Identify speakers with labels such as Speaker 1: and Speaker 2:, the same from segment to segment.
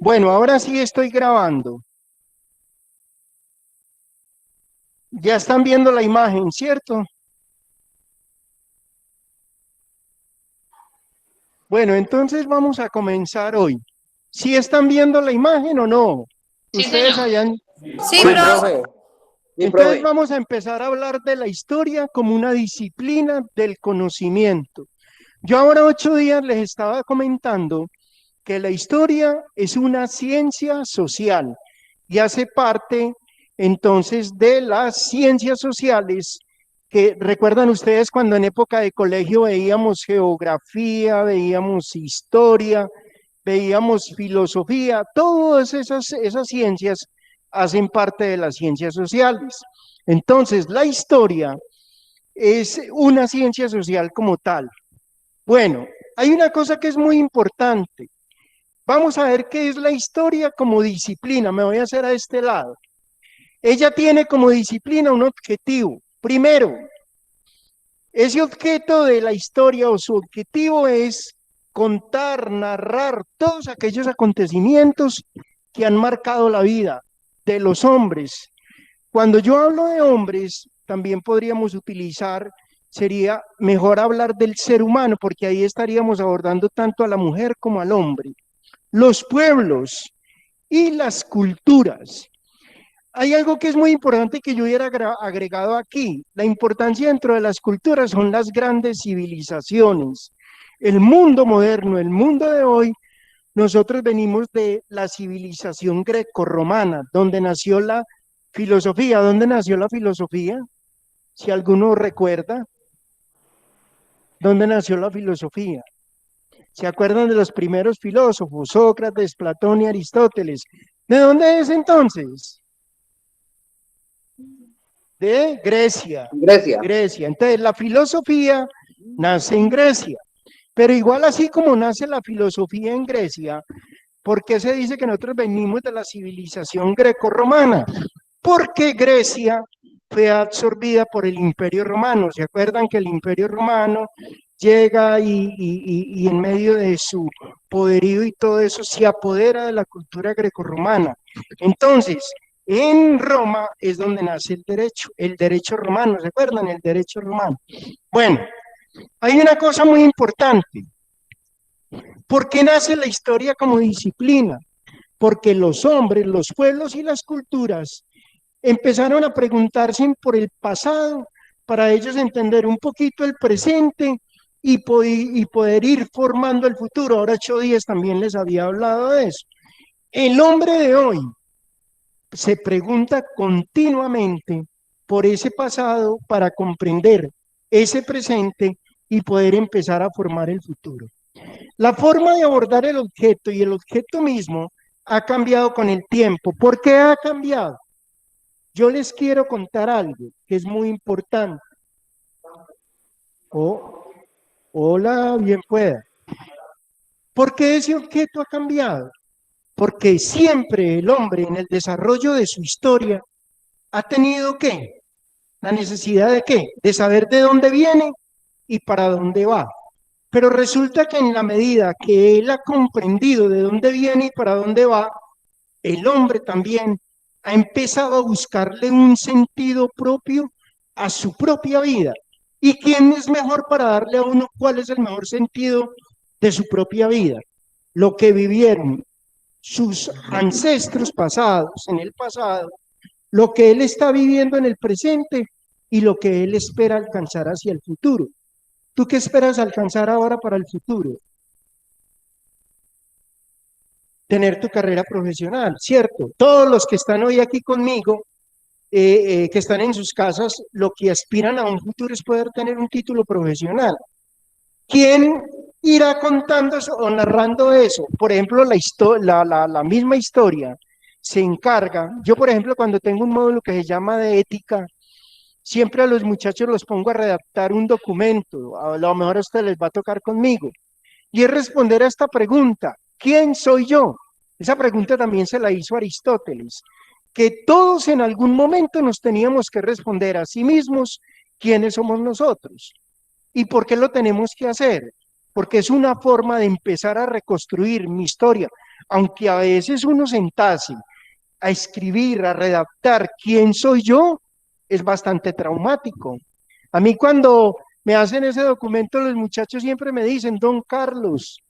Speaker 1: Bueno, ahora sí estoy grabando. Ya están viendo la imagen, ¿cierto? Bueno, entonces vamos a comenzar hoy. ¿Sí están viendo la imagen o no?
Speaker 2: Sí,
Speaker 1: Ustedes
Speaker 2: señor.
Speaker 1: hayan...
Speaker 2: Sí,
Speaker 3: Sí,
Speaker 1: Bueno,
Speaker 2: profe.
Speaker 3: profe. Sí,
Speaker 1: entonces
Speaker 3: profe.
Speaker 1: vamos a empezar a hablar de la historia como una disciplina del conocimiento. Yo ahora 8 días les estaba comentando que la historia es una ciencia social y hace parte entonces de las ciencias sociales que recuerdan ustedes cuando en época de colegio veíamos geografía, veíamos historia, veíamos filosofía, todas esas ciencias hacen parte de las ciencias sociales. Entonces, la historia es una ciencia social como tal. Bueno, hay una cosa que es muy importante. Vamos a ver qué es la historia como disciplina. Me voy a hacer a este lado. Ella tiene como disciplina un objetivo. Primero, ese objeto de la historia o su objetivo es contar, narrar todos aquellos acontecimientos que han marcado la vida de los hombres. Cuando yo hablo de hombres, también podríamos utilizar, sería mejor hablar del ser humano, porque ahí estaríamos abordando tanto a la mujer como al hombre. Los pueblos y las culturas. Hay algo que es muy importante que yo hubiera agregado aquí. La importancia dentro de las culturas son las grandes civilizaciones. El mundo moderno, el mundo de hoy, nosotros venimos de la civilización grecorromana, donde nació la filosofía. ¿Dónde nació la filosofía? Si alguno recuerda, ¿dónde nació la filosofía? ¿Se acuerdan de los primeros filósofos? Sócrates, Platón y Aristóteles. ¿De dónde es entonces? De Grecia.
Speaker 3: Grecia.
Speaker 1: Grecia. Entonces, la filosofía nace en Grecia. Pero igual así como nace la filosofía en Grecia, ¿por qué se dice que nosotros venimos de la civilización grecorromana? Porque Grecia fue absorbida por el Imperio Romano. ¿Se acuerdan que el Imperio Romano llega y en medio de su poderío y todo eso se apodera de la cultura grecorromana? Entonces, en Roma es donde nace el derecho romano, ¿se acuerdan? El derecho romano. Bueno, hay una cosa muy importante. ¿Por qué nace la historia como disciplina? Porque los hombres, los pueblos y las culturas empezaron a preguntarse por el pasado para ellos entender un poquito el presente y poder ir formando el futuro. Ahora 8 días también les había hablado de eso. El hombre de hoy se pregunta continuamente por ese pasado para comprender ese presente y poder empezar a formar el futuro. La forma de abordar el objeto y el objeto mismo ha cambiado con el tiempo. ¿Por qué ha cambiado? Yo les quiero contar algo que es muy importante. Oh, hola, bien pueda. ¿Por qué ese objeto ha cambiado? Porque siempre el hombre en el desarrollo de su historia ha tenido ¿qué? La necesidad de ¿qué? De saber de dónde viene y para dónde va. Pero resulta que en la medida que él ha comprendido de dónde viene y para dónde va, el hombre también ha empezado a buscarle un sentido propio a su propia vida. ¿Y quién es mejor para darle a uno cuál es el mejor sentido de su propia vida? Lo que vivieron sus ancestros pasados en el pasado, lo que él está viviendo en el presente y lo que él espera alcanzar hacia el futuro. ¿Tú qué esperas alcanzar ahora para el futuro? Tener tu carrera profesional, ¿cierto? Todos los que están hoy aquí conmigo, que están en sus casas, lo que aspiran a un futuro es poder tener un título profesional. ¿Quién irá contando eso o narrando eso? Por ejemplo, la misma historia se encarga. Yo, por ejemplo, cuando tengo un módulo que se llama de ética, siempre a los muchachos los pongo a redactar un documento. A lo mejor a ustedes les va a tocar conmigo. Y es responder a esta pregunta: ¿quién soy yo? Esa pregunta también se la hizo Aristóteles, que todos en algún momento nos teníamos que responder a sí mismos quiénes somos nosotros. ¿Y por qué lo tenemos que hacer? Porque es una forma de empezar a reconstruir mi historia. aunque a veces uno sentase a escribir, a redactar quién soy yo, es bastante traumático. A mí cuando me hacen ese documento, los muchachos siempre me dicen, don Carlos,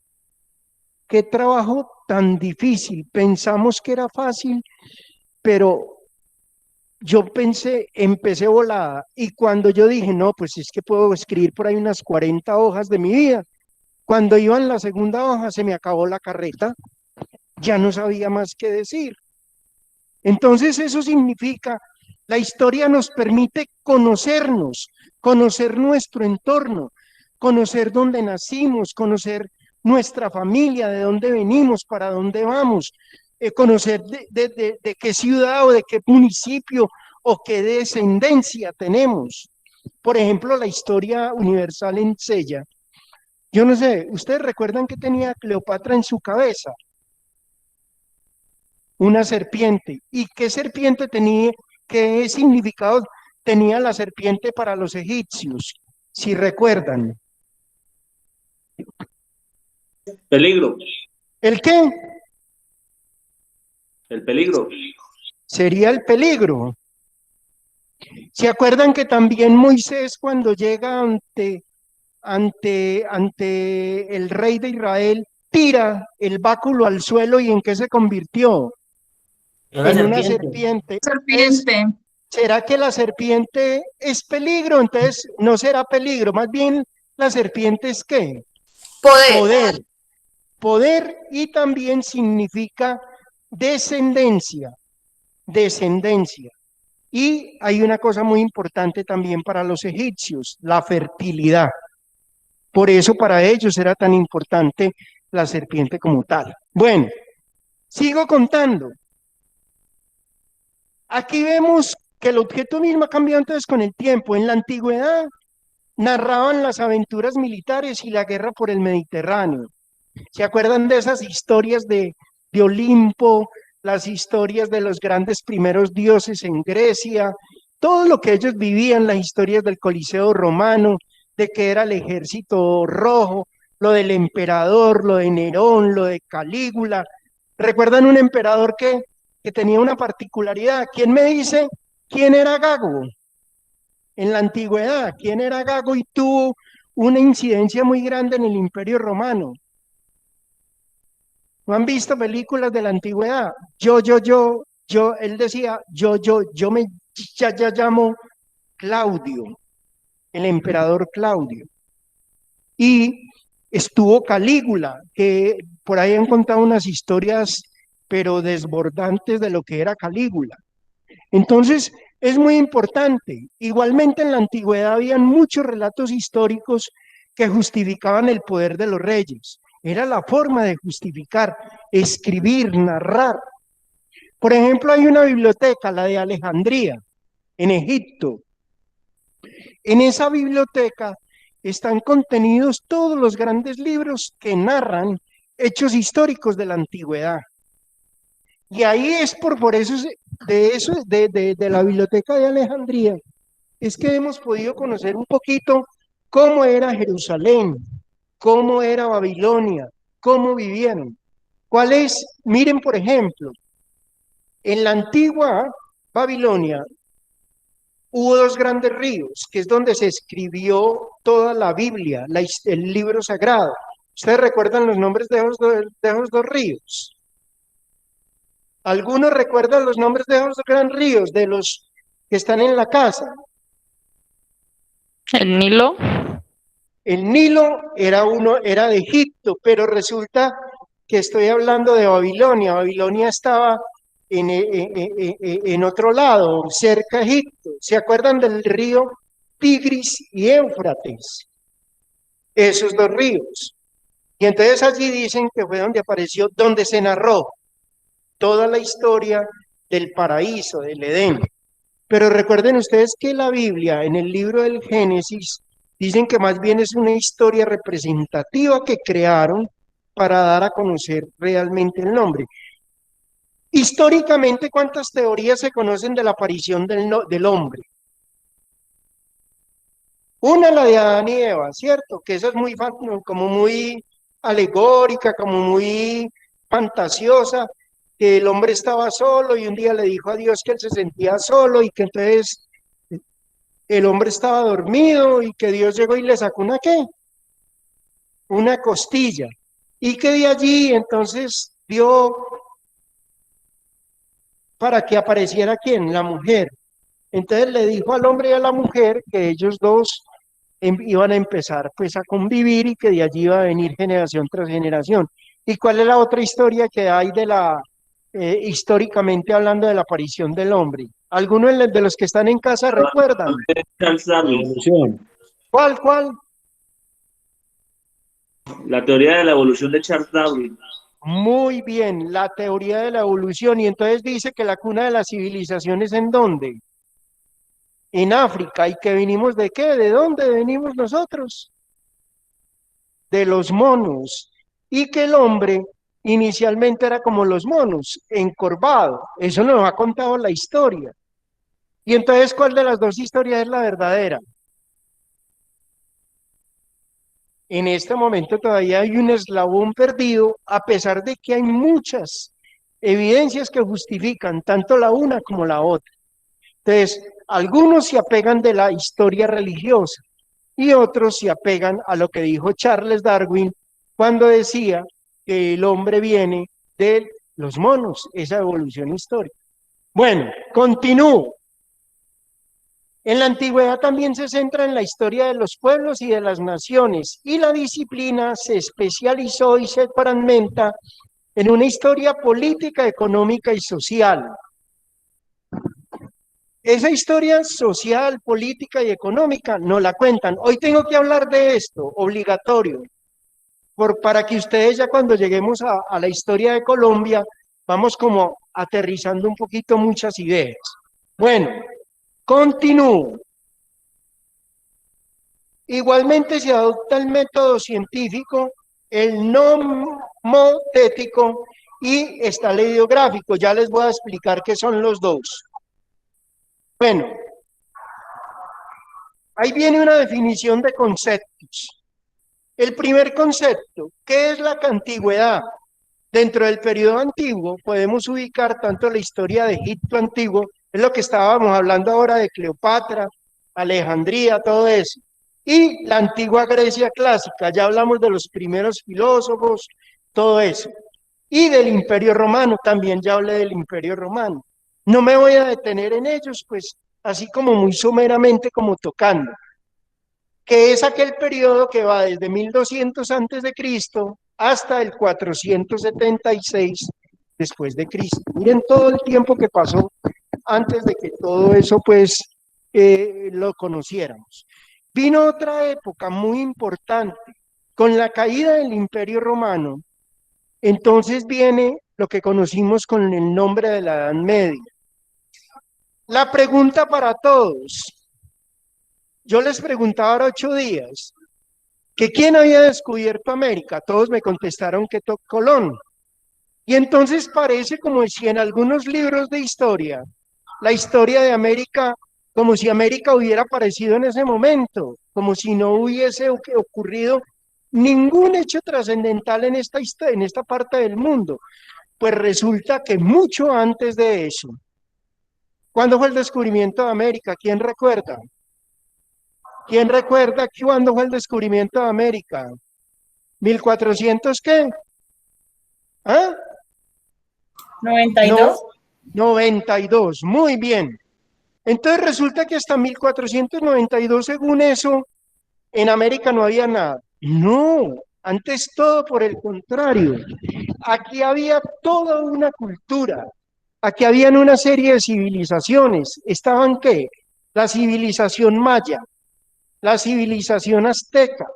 Speaker 1: qué trabajo tan difícil. Pensamos que era fácil, pero yo empecé volada. Y cuando yo dije, no, pues es que puedo escribir por ahí unas 40 hojas de mi vida. Cuando iba en la segunda hoja, se me acabó la carreta. Ya no sabía más qué decir. Entonces eso significa, la historia nos permite conocernos, conocer nuestro entorno, conocer dónde nacimos, conocer nuestra familia, de dónde venimos, para dónde vamos, conocer de qué ciudad o de qué municipio o qué descendencia tenemos. Por ejemplo, la historia universal en Sella. Yo no sé, ¿ustedes recuerdan que tenía Cleopatra en su cabeza? Una serpiente. ¿Y qué serpiente tenía? ¿Qué significado tenía la serpiente para los egipcios? Si recuerdan.
Speaker 2: Peligro,
Speaker 1: ¿El qué?
Speaker 2: el peligro.
Speaker 1: Sería el peligro. ¿Se acuerdan que también Moisés cuando llega ante el rey de Israel, tira el báculo al suelo y en qué se convirtió?
Speaker 2: Una
Speaker 1: En una
Speaker 2: serpiente.
Speaker 1: serpiente.
Speaker 3: Serpiente.
Speaker 1: ¿Será que la serpiente es peligro? Entonces no será peligro, más bien la serpiente es ¿qué?
Speaker 3: Poder.
Speaker 1: Poder. Poder y también significa descendencia, descendencia. Y hay una cosa muy importante también para los egipcios, la fertilidad. Por eso para ellos era tan importante la serpiente como tal. Bueno, sigo contando. Aquí vemos que el objeto mismo ha cambiado entonces con el tiempo. En la antigüedad narraban las aventuras militares y la guerra por el Mediterráneo. ¿Se acuerdan de esas historias de Olimpo, las historias de los grandes primeros dioses en Grecia, todo lo que ellos vivían, las historias del Coliseo romano, de que era el ejército rojo, lo del emperador, lo de Nerón, lo de Calígula? ¿Recuerdan un emperador que tenía una particularidad? ¿Quién me dice quién era Gago? En la antigüedad, ¿quién era Gago y tuvo una incidencia muy grande en el Imperio Romano? ¿No han visto películas de la antigüedad? Él decía, yo me ya llamo Claudio, el emperador Claudio. Y estuvo Calígula, que por ahí han contado unas historias, pero desbordantes de lo que era Calígula. Entonces, es muy importante. Igualmente en la antigüedad habían muchos relatos históricos que justificaban el poder de los reyes. Era la forma de justificar, escribir, narrar. Por ejemplo, hay una biblioteca, la de Alejandría, en Egipto. En esa biblioteca están contenidos todos los grandes libros que narran hechos históricos de la antigüedad. Y ahí es por eso, de la biblioteca de Alejandría, es que hemos podido conocer un poquito cómo era Jerusalén, cómo era Babilonia, cómo vivieron. ¿Cuál es? Miren, por ejemplo, en la antigua Babilonia hubo dos grandes ríos, que es donde se escribió toda la Biblia, el libro sagrado. ¿Ustedes recuerdan los nombres de esos dos ríos? ¿Algunos recuerdan los nombres de esos grandes ríos, de los que están en la casa?
Speaker 3: El Nilo.
Speaker 1: El Nilo era de Egipto, pero resulta que estoy hablando de Babilonia. Babilonia estaba en otro lado, cerca de Egipto. ¿Se acuerdan del río Tigris y Éufrates? Esos dos ríos. Y entonces allí dicen que fue donde apareció, donde se narró toda la historia del paraíso, del Edén. Pero recuerden ustedes que la Biblia, en el libro del Génesis, dicen que más bien es una historia representativa que crearon para dar a conocer realmente el nombre. Históricamente, ¿cuántas teorías se conocen de la aparición del hombre? Una, la de Adán y Eva, ¿cierto? Que esa es muy, como muy alegórica, como muy fantasiosa, que el hombre estaba solo y un día le dijo a Dios que él se sentía solo y que entonces el hombre estaba dormido y que Dios llegó y le sacó una ¿qué? Una costilla. Y que de allí entonces dio para que apareciera ¿quién? La mujer. Entonces le dijo al hombre y a la mujer que ellos dos iban a empezar pues a convivir y que de allí iba a venir generación tras generación. ¿Y cuál es la otra historia que hay de históricamente hablando de la aparición del hombre? ¿Algunos de los que están en casa recuerdan?
Speaker 2: Charles
Speaker 3: La
Speaker 2: Darwin.
Speaker 3: evolución.
Speaker 1: ¿Cuál?
Speaker 2: La teoría de la evolución de Charles Darwin.
Speaker 1: Muy bien, la teoría de la evolución. Y entonces dice que la cuna de las civilizaciones, ¿en dónde? En África. ¿Y que vinimos de qué? ¿De dónde venimos nosotros? De los monos. Y que el hombre inicialmente era como los monos, encorvado. Eso nos ha contado la historia. Y entonces, ¿cuál de las dos historias es la verdadera? En este momento todavía hay un eslabón perdido, a pesar de que hay muchas evidencias que justifican tanto la una como la otra. Entonces, algunos se apegan de la historia religiosa y otros se apegan a lo que dijo Charles Darwin cuando decía que el hombre viene de los monos, esa evolución histórica. Bueno, continúo. En la antigüedad también se centra en la historia de los pueblos y de las naciones, y la disciplina se especializó y se fragmenta en una historia política, económica y social. Esa historia social, política y económica no la cuentan. Hoy tengo que hablar de esto, obligatorio, para que ustedes ya cuando lleguemos a la historia de Colombia, vamos como aterrizando un poquito muchas ideas. Bueno, continúo. Igualmente se adopta el método científico, el nomotético y está el ideográfico. Ya les voy a explicar qué son los dos. Bueno, ahí viene una definición de conceptos. El primer concepto, ¿qué es la antigüedad? Dentro del periodo antiguo podemos ubicar tanto la historia de Egipto antiguo, es lo que estábamos hablando ahora de Cleopatra, Alejandría, todo eso. Y la antigua Grecia clásica, ya hablamos de los primeros filósofos, todo eso. Y del Imperio Romano, también ya hablé del Imperio Romano. No me voy a detener en ellos, pues así como muy someramente como tocando, que es aquel periodo que va desde 1200 antes de Cristo hasta el 476 después de Cristo. Miren todo el tiempo que pasó antes de que todo eso pues lo conociéramos. Vino otra época muy importante, con la caída del Imperio Romano, entonces viene lo que conocimos con el nombre de la Edad Media. La pregunta para todos, yo les preguntaba ahora 8 días, que quién había descubierto América, todos me contestaron que Colón. Y entonces parece como si en algunos libros de historia, la historia de América, como si América hubiera aparecido en ese momento, como si no hubiese ocurrido ningún hecho trascendental en esta parte del mundo. Pues resulta que mucho antes de eso. ¿Cuándo fue el descubrimiento de América? ¿Quién recuerda? ¿Quién recuerda cuándo fue el descubrimiento de América? ¿1400 qué? ¿Ah?
Speaker 4: 92.
Speaker 1: No, 92, muy bien. Entonces resulta que hasta 1492, según eso, en América no había nada. No, antes todo por el contrario. Aquí había toda una cultura. Aquí habían una serie de civilizaciones. ¿Estaban qué? La civilización maya, la civilización azteca.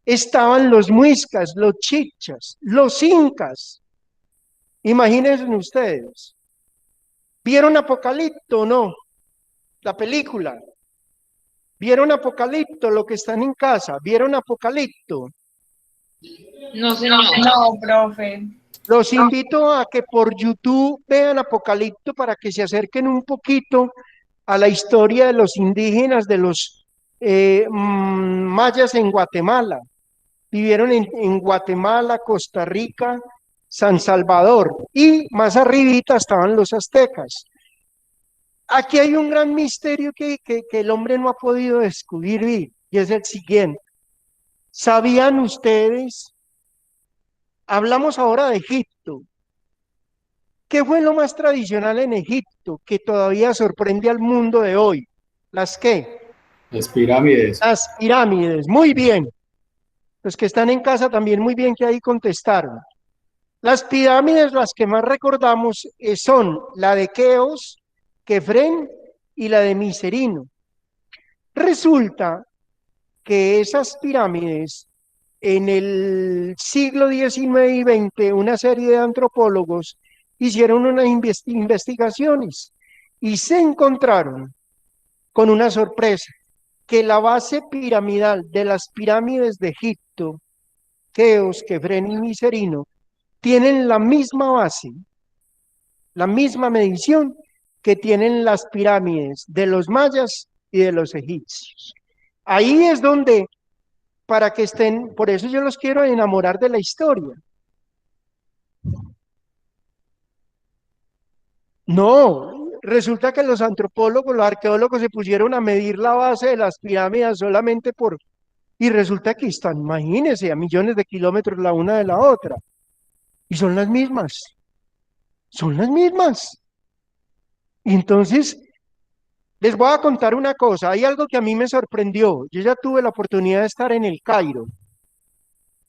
Speaker 1: Estaban los muiscas, los chichas, los incas. Imagínense ustedes. ¿Vieron Apocalipto o no? La película. ¿Vieron Apocalipto? Lo que están en casa. ¿Vieron Apocalipto?
Speaker 4: No, señor. No, profe.
Speaker 1: Los invito a que por YouTube vean Apocalipto para que se acerquen un poquito a la historia de los indígenas, de los mayas en Guatemala. Vivieron en Guatemala, Costa Rica San Salvador, y más arribita estaban los aztecas. Aquí hay un gran misterio que el hombre no ha podido descubrir, y es el siguiente. ¿Sabían ustedes? Hablamos ahora de Egipto. ¿Qué fue lo más tradicional en Egipto que todavía sorprende al mundo de hoy? ¿Las qué?
Speaker 3: Las pirámides.
Speaker 1: Las pirámides. Muy bien. Los que están en casa también muy bien que ahí contestaron. Las pirámides, las que más recordamos, son la de Keops, Kefren y la de Miserino. Resulta que esas pirámides, en el siglo XIX y XX, una serie de antropólogos hicieron unas investigaciones y se encontraron con una sorpresa, que la base piramidal de las pirámides de Egipto, Keops, Kefren y Miserino, tienen la misma base, la misma medición que tienen las pirámides de los mayas y de los egipcios. Ahí es donde, para que estén, por eso yo los quiero enamorar de la historia. No, resulta que los antropólogos, los arqueólogos se pusieron a medir la base de las pirámides solamente por, y resulta que están, imagínense, a millones de kilómetros la una de la otra, y son las mismas. Son las mismas. Y entonces, les voy a contar una cosa. Hay algo que a mí me sorprendió. Yo ya tuve la oportunidad de estar en el Cairo,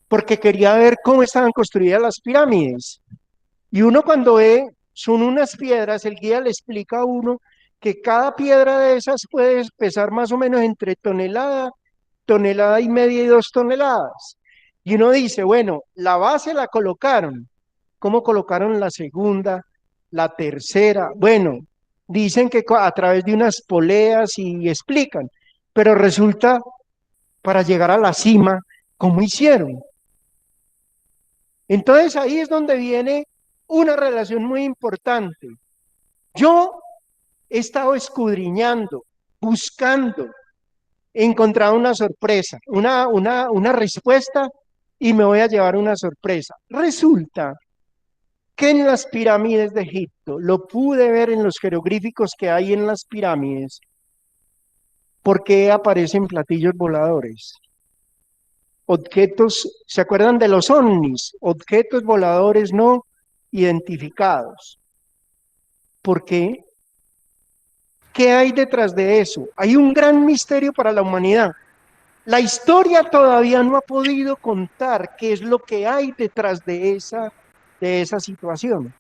Speaker 1: porque quería ver cómo estaban construidas las pirámides. Y uno cuando ve, son unas piedras, el guía le explica a uno que cada piedra de esas puede pesar más o menos entre tonelada, tonelada y media y 2 toneladas. Y uno dice, bueno, la base la colocaron. ¿Cómo colocaron la segunda, la tercera? Bueno, dicen que a través de unas poleas y explican, pero resulta, para llegar a la cima, ¿cómo hicieron? Entonces ahí es donde viene una relación muy importante. Yo he estado escudriñando, buscando, he encontrado una sorpresa, una respuesta, y me voy a llevar una sorpresa. Resulta que en las pirámides de Egipto, lo pude ver en los jeroglíficos que hay en las pirámides, porque aparecen platillos voladores, objetos, ¿se acuerdan de los ovnis? Objetos voladores no identificados. ¿Por qué? ¿Qué hay detrás de eso? Hay un gran misterio para la humanidad. La historia todavía no ha podido contar qué es lo que hay detrás de esa situación.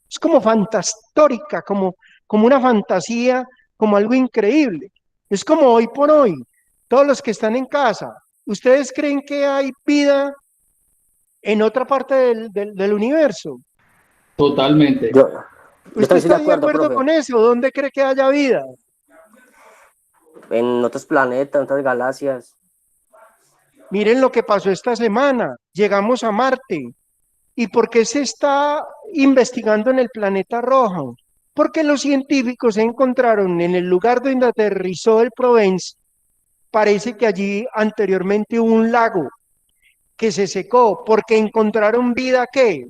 Speaker 1: Es como fantastórica, como una fantasía, como algo increíble. Es como hoy por hoy, todos los que están en casa, ¿ustedes creen que hay vida en otra parte del universo?
Speaker 3: Totalmente.
Speaker 5: Yo
Speaker 1: ¿Usted
Speaker 5: también estoy de
Speaker 1: está de
Speaker 5: acuerdo,
Speaker 1: acuerdo
Speaker 5: profe.
Speaker 1: con eso? ¿Dónde cree que haya vida?
Speaker 5: En otros planetas, en otras galaxias.
Speaker 1: Miren lo que pasó esta semana. Llegamos a Marte. ¿Y por qué se está investigando en el planeta rojo? Porque los científicos encontraron en el lugar donde aterrizó el Provence, parece que allí anteriormente hubo un lago que se secó, porque encontraron vida, ¿qué?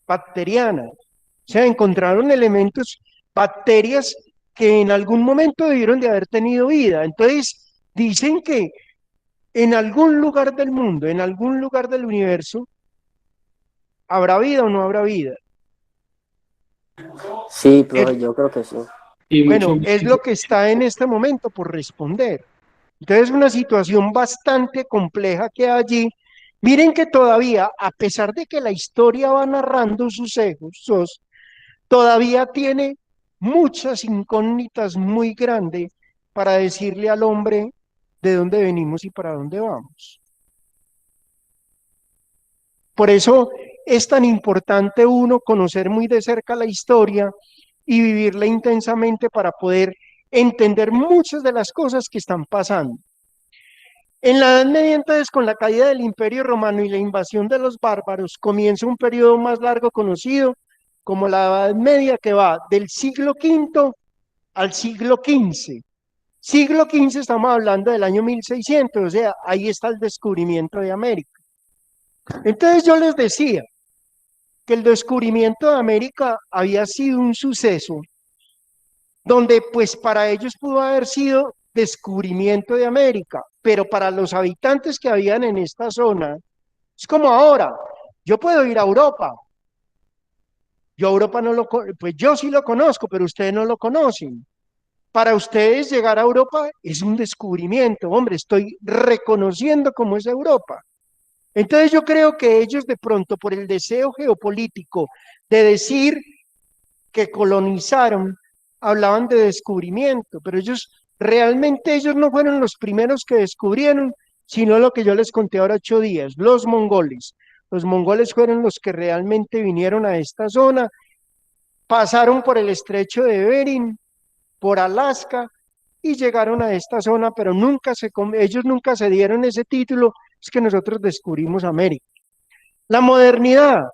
Speaker 1: Bacteriana. O sea, encontraron elementos, bacterias que en algún momento debieron de haber tenido vida. Entonces, dicen que en algún lugar del mundo, en algún lugar del universo, ¿habrá vida o no habrá vida?
Speaker 5: Sí, profe, yo creo que sí.
Speaker 3: Y mucho
Speaker 1: Bueno,
Speaker 3: más.
Speaker 1: es lo que está en este momento por responder. Entonces, una situación bastante compleja que hay allí. Miren que todavía, a pesar de que la historia va narrando sus hechos, todavía tiene muchas incógnitas muy grandes para decirle al hombre de dónde venimos y para dónde vamos. Por eso es tan importante uno conocer muy de cerca la historia y vivirla intensamente para poder entender muchas de las cosas que están pasando. En la Edad Media, entonces, con la caída del Imperio Romano y la invasión de los bárbaros, comienza un periodo más largo conocido como la Edad Media, que va del siglo V al siglo XV. Siglo XV estamos hablando del año 1600, o sea, ahí está el descubrimiento de América. Entonces yo les decía, que el descubrimiento de América había sido un suceso donde pues para ellos pudo haber sido descubrimiento de América, pero para los habitantes que habían en esta zona, es como ahora, yo puedo ir a Europa, yo a Europa no lo, pues yo sí lo conozco, pero ustedes no lo conocen. Para ustedes llegar a Europa es un descubrimiento, hombre, estoy reconociendo cómo es Europa. Entonces yo creo que ellos de pronto por el deseo geopolítico de decir que colonizaron, hablaban de descubrimiento, pero realmente ellos no fueron los primeros que descubrieron, sino lo que yo les conté ahora 8 días, los mongoles. Los mongoles fueron los que realmente vinieron a esta zona, pasaron por el estrecho de Bering, por Alaska, y llegaron a esta zona, pero ellos nunca se dieron ese título, es que nosotros descubrimos América. La modernidad,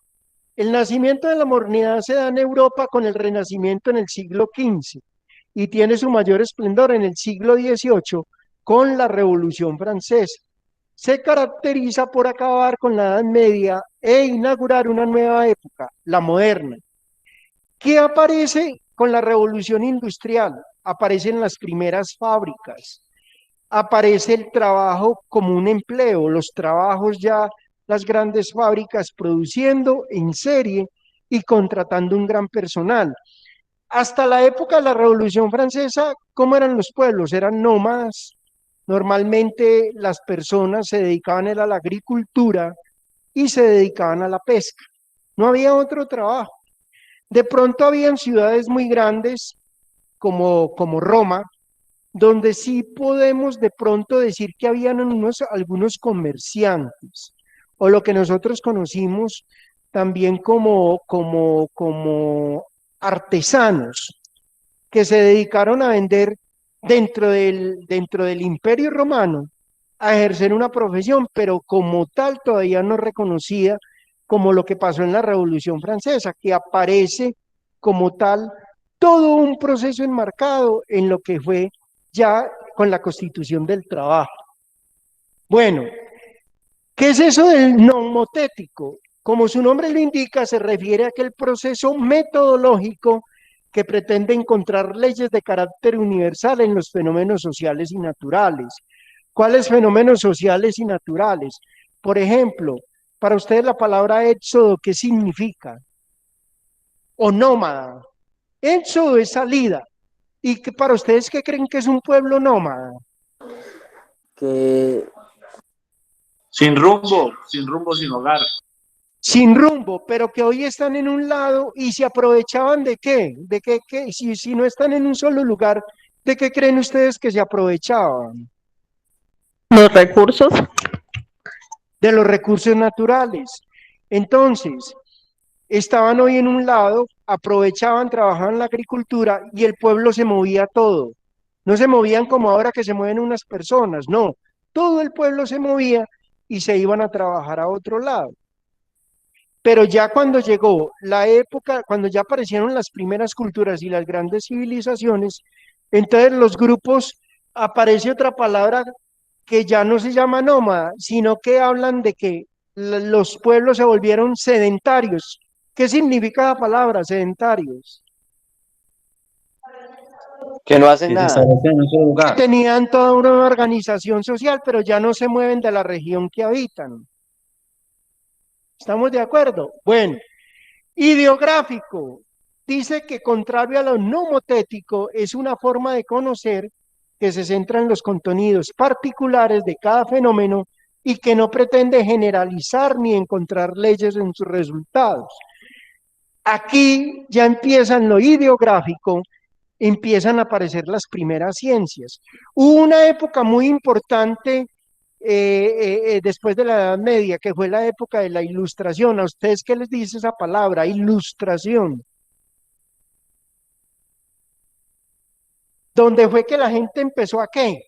Speaker 1: el nacimiento de la modernidad se da en Europa con el Renacimiento en el siglo XV y tiene su mayor esplendor en el siglo XVIII con la Revolución Francesa. Se caracteriza por acabar con la Edad Media e inaugurar una nueva época, la moderna. ¿Qué aparece con la Revolución Industrial? Aparecen las primeras fábricas, aparece el trabajo como un empleo, los trabajos ya, las grandes fábricas produciendo en serie y contratando un gran personal. Hasta la época de la Revolución Francesa, ¿cómo eran los pueblos? Eran nómadas. Normalmente las personas se dedicaban a la agricultura y se dedicaban a la pesca. No había otro trabajo. De pronto habían ciudades muy grandes como Roma, donde sí podemos de pronto decir que habían algunos comerciantes, o lo que nosotros conocimos también como artesanos, que se dedicaron a vender dentro del Imperio Romano, a ejercer una profesión, pero como tal todavía no reconocida, como lo que pasó en la Revolución Francesa, que aparece como tal todo un proceso enmarcado en lo que fue ya con la Constitución del Trabajo. Bueno, ¿qué es eso del nomotético? Como su nombre lo indica, se refiere a aquel proceso metodológico que pretende encontrar leyes de carácter universal en los fenómenos sociales y naturales. ¿Cuáles fenómenos sociales y naturales? Por ejemplo, para ustedes la palabra éxodo, ¿qué significa? O nómada. Éxodo es salida. ¿Y que para ustedes qué creen que es un pueblo nómada?
Speaker 5: Que
Speaker 2: Sin rumbo, sin hogar.
Speaker 1: Sin rumbo, pero que hoy están en un lado y se aprovechaban de qué, si no están en un solo lugar, ¿de qué creen ustedes que se aprovechaban?
Speaker 6: Los recursos.
Speaker 1: De los recursos naturales. Entonces, estaban hoy en un lado, aprovechaban, trabajaban en la agricultura y el pueblo se movía todo. No se movían como ahora que se mueven unas personas, no. Todo el pueblo se movía y se iban a trabajar a otro lado. Pero ya cuando llegó la época, cuando ya aparecieron las primeras culturas y las grandes civilizaciones, entonces los grupos, aparece otra palabra que ya no se llama nómada, sino que hablan de que los pueblos se volvieron sedentarios. ¿Qué significa la palabra sedentarios?
Speaker 7: Que no hacen
Speaker 8: Que se
Speaker 7: nada.
Speaker 8: establecen en un solo lugar.
Speaker 1: Tenían toda una organización social, pero ya no se mueven de la región que habitan. ¿Estamos de acuerdo? Bueno, ideográfico. Dice que contrario a lo nomotético, es una forma de conocer que se centra en los contenidos particulares de cada fenómeno y que no pretende generalizar ni encontrar leyes en sus resultados. Aquí ya empiezan lo ideográfico, empiezan a aparecer las primeras ciencias. Hubo una época muy importante después de la Edad Media, que fue la época de la Ilustración. ¿A ustedes qué les dice esa palabra, ilustración? Donde fue que la gente empezó a ¿qué?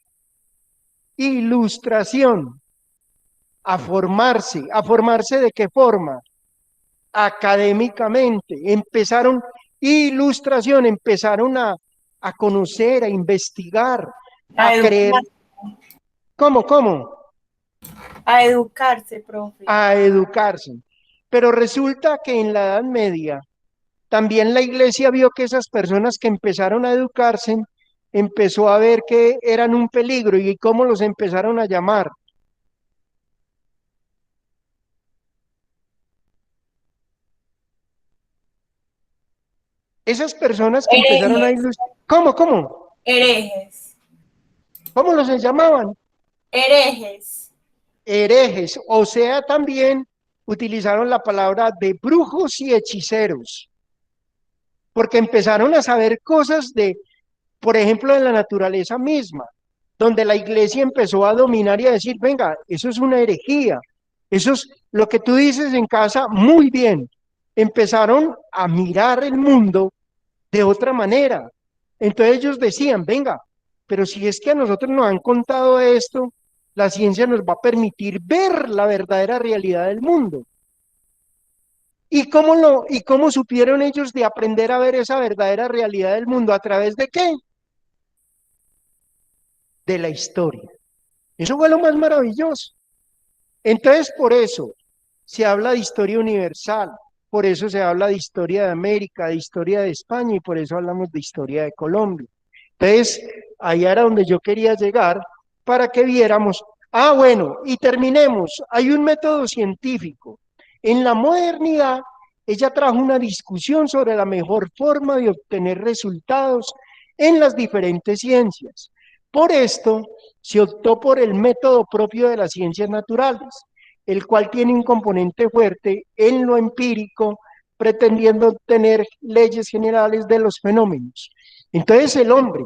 Speaker 1: Ilustración, a formarse ¿de qué forma? Académicamente, empezaron ilustración, empezaron a conocer, a investigar, a creer. ¿Cómo?
Speaker 4: A educarse, profe.
Speaker 1: A educarse. Pero resulta que en la Edad Media también la iglesia vio que esas personas que empezaron a educarse, empezó a ver que eran un peligro y cómo los empezaron a llamar. Esas personas que empezaron a
Speaker 4: Herejes.
Speaker 1: ilustrar, ¿cómo?
Speaker 4: Herejes.
Speaker 1: ¿Cómo los llamaban?
Speaker 4: Herejes.
Speaker 1: Herejes, o sea, también utilizaron la palabra de brujos y hechiceros, porque empezaron a saber cosas de, por ejemplo, de la naturaleza misma, donde la iglesia empezó a dominar y a decir, venga, eso es una herejía, eso es lo que tú dices en casa, muy bien. Empezaron a mirar el mundo de otra manera. Entonces ellos decían, venga, pero si es que a nosotros nos han contado esto, la ciencia nos va a permitir ver la verdadera realidad del mundo. ¿Y cómo supieron ellos de aprender a ver esa verdadera realidad del mundo? ¿A través de qué? De la historia. Eso fue lo más maravilloso. Entonces, por eso se habla de historia universal, por eso se habla de historia de América, de historia de España, y por eso hablamos de historia de Colombia. Entonces, ahí era donde yo quería llegar para que viéramos. Ah, bueno, y terminemos. Hay un método científico. En la modernidad, ella trajo una discusión sobre la mejor forma de obtener resultados en las diferentes ciencias. Por esto, se optó por el método propio de las ciencias naturales, el cual tiene un componente fuerte en lo empírico, pretendiendo obtener leyes generales de los fenómenos. Entonces el hombre,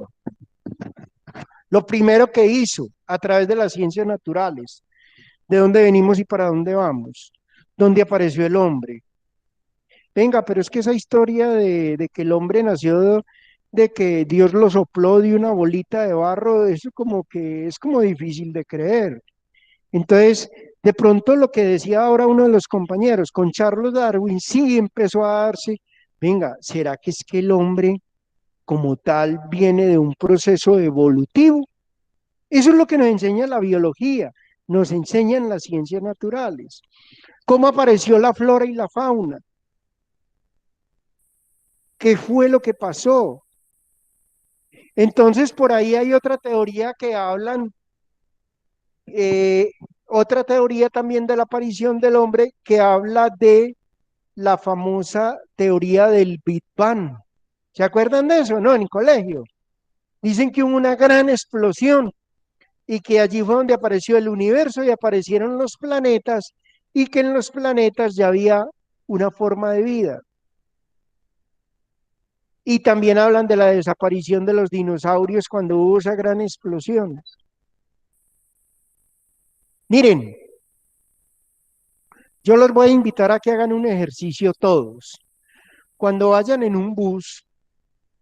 Speaker 1: lo primero que hizo a través de las ciencias naturales, de dónde venimos y para dónde vamos, dónde apareció el hombre. Venga, pero es que esa historia de que el hombre nació, de que Dios lo sopló de una bolita de barro, eso como que es como difícil de creer. Entonces, de pronto lo que decía ahora uno de los compañeros, con Charles Darwin, sí empezó a darse, venga, ¿será que es que el hombre como tal viene de un proceso evolutivo? Eso es lo que nos enseña la biología, nos enseñan las ciencias naturales. ¿Cómo apareció la flora y la fauna? ¿Qué fue lo que pasó? Entonces, por ahí hay otra teoría que hablan, eh, otra teoría también de la aparición del hombre que habla de la famosa teoría del Big Bang. ¿Se acuerdan de eso? No, en el colegio. Dicen que hubo una gran explosión y que allí fue donde apareció el universo y aparecieron los planetas y que en los planetas ya había una forma de vida. Y también hablan de la desaparición de los dinosaurios cuando hubo esa gran explosión. Miren, yo los voy a invitar a que hagan un ejercicio todos. Cuando vayan en un bus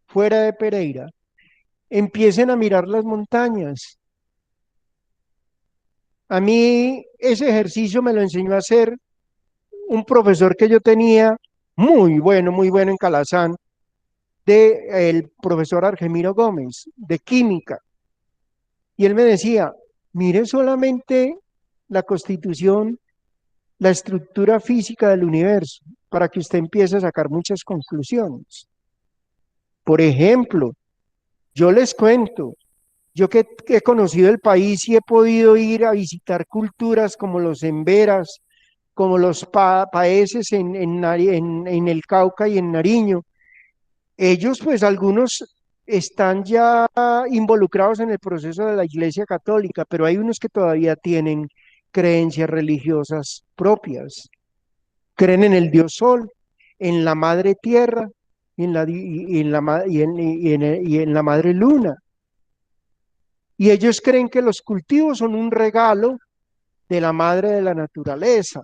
Speaker 1: fuera de Pereira, empiecen a mirar las montañas. A mí ese ejercicio me lo enseñó a hacer un profesor que yo tenía, muy bueno en Calazán, el profesor Argemiro Gómez, de química. Y él me decía, mire solamente la constitución, la estructura física del universo, para que usted empiece a sacar muchas conclusiones. Por ejemplo, yo les cuento, yo que he conocido el país y he podido ir a visitar culturas como los emberas, como los paeses en el Cauca y en Nariño. Ellos, pues algunos están ya involucrados en el proceso de la Iglesia Católica, pero hay unos que todavía tienen creencias religiosas propias. Creen en el Dios Sol, en la Madre Tierra, y en la Madre Luna. Y ellos creen que los cultivos son un regalo de la Madre de la Naturaleza.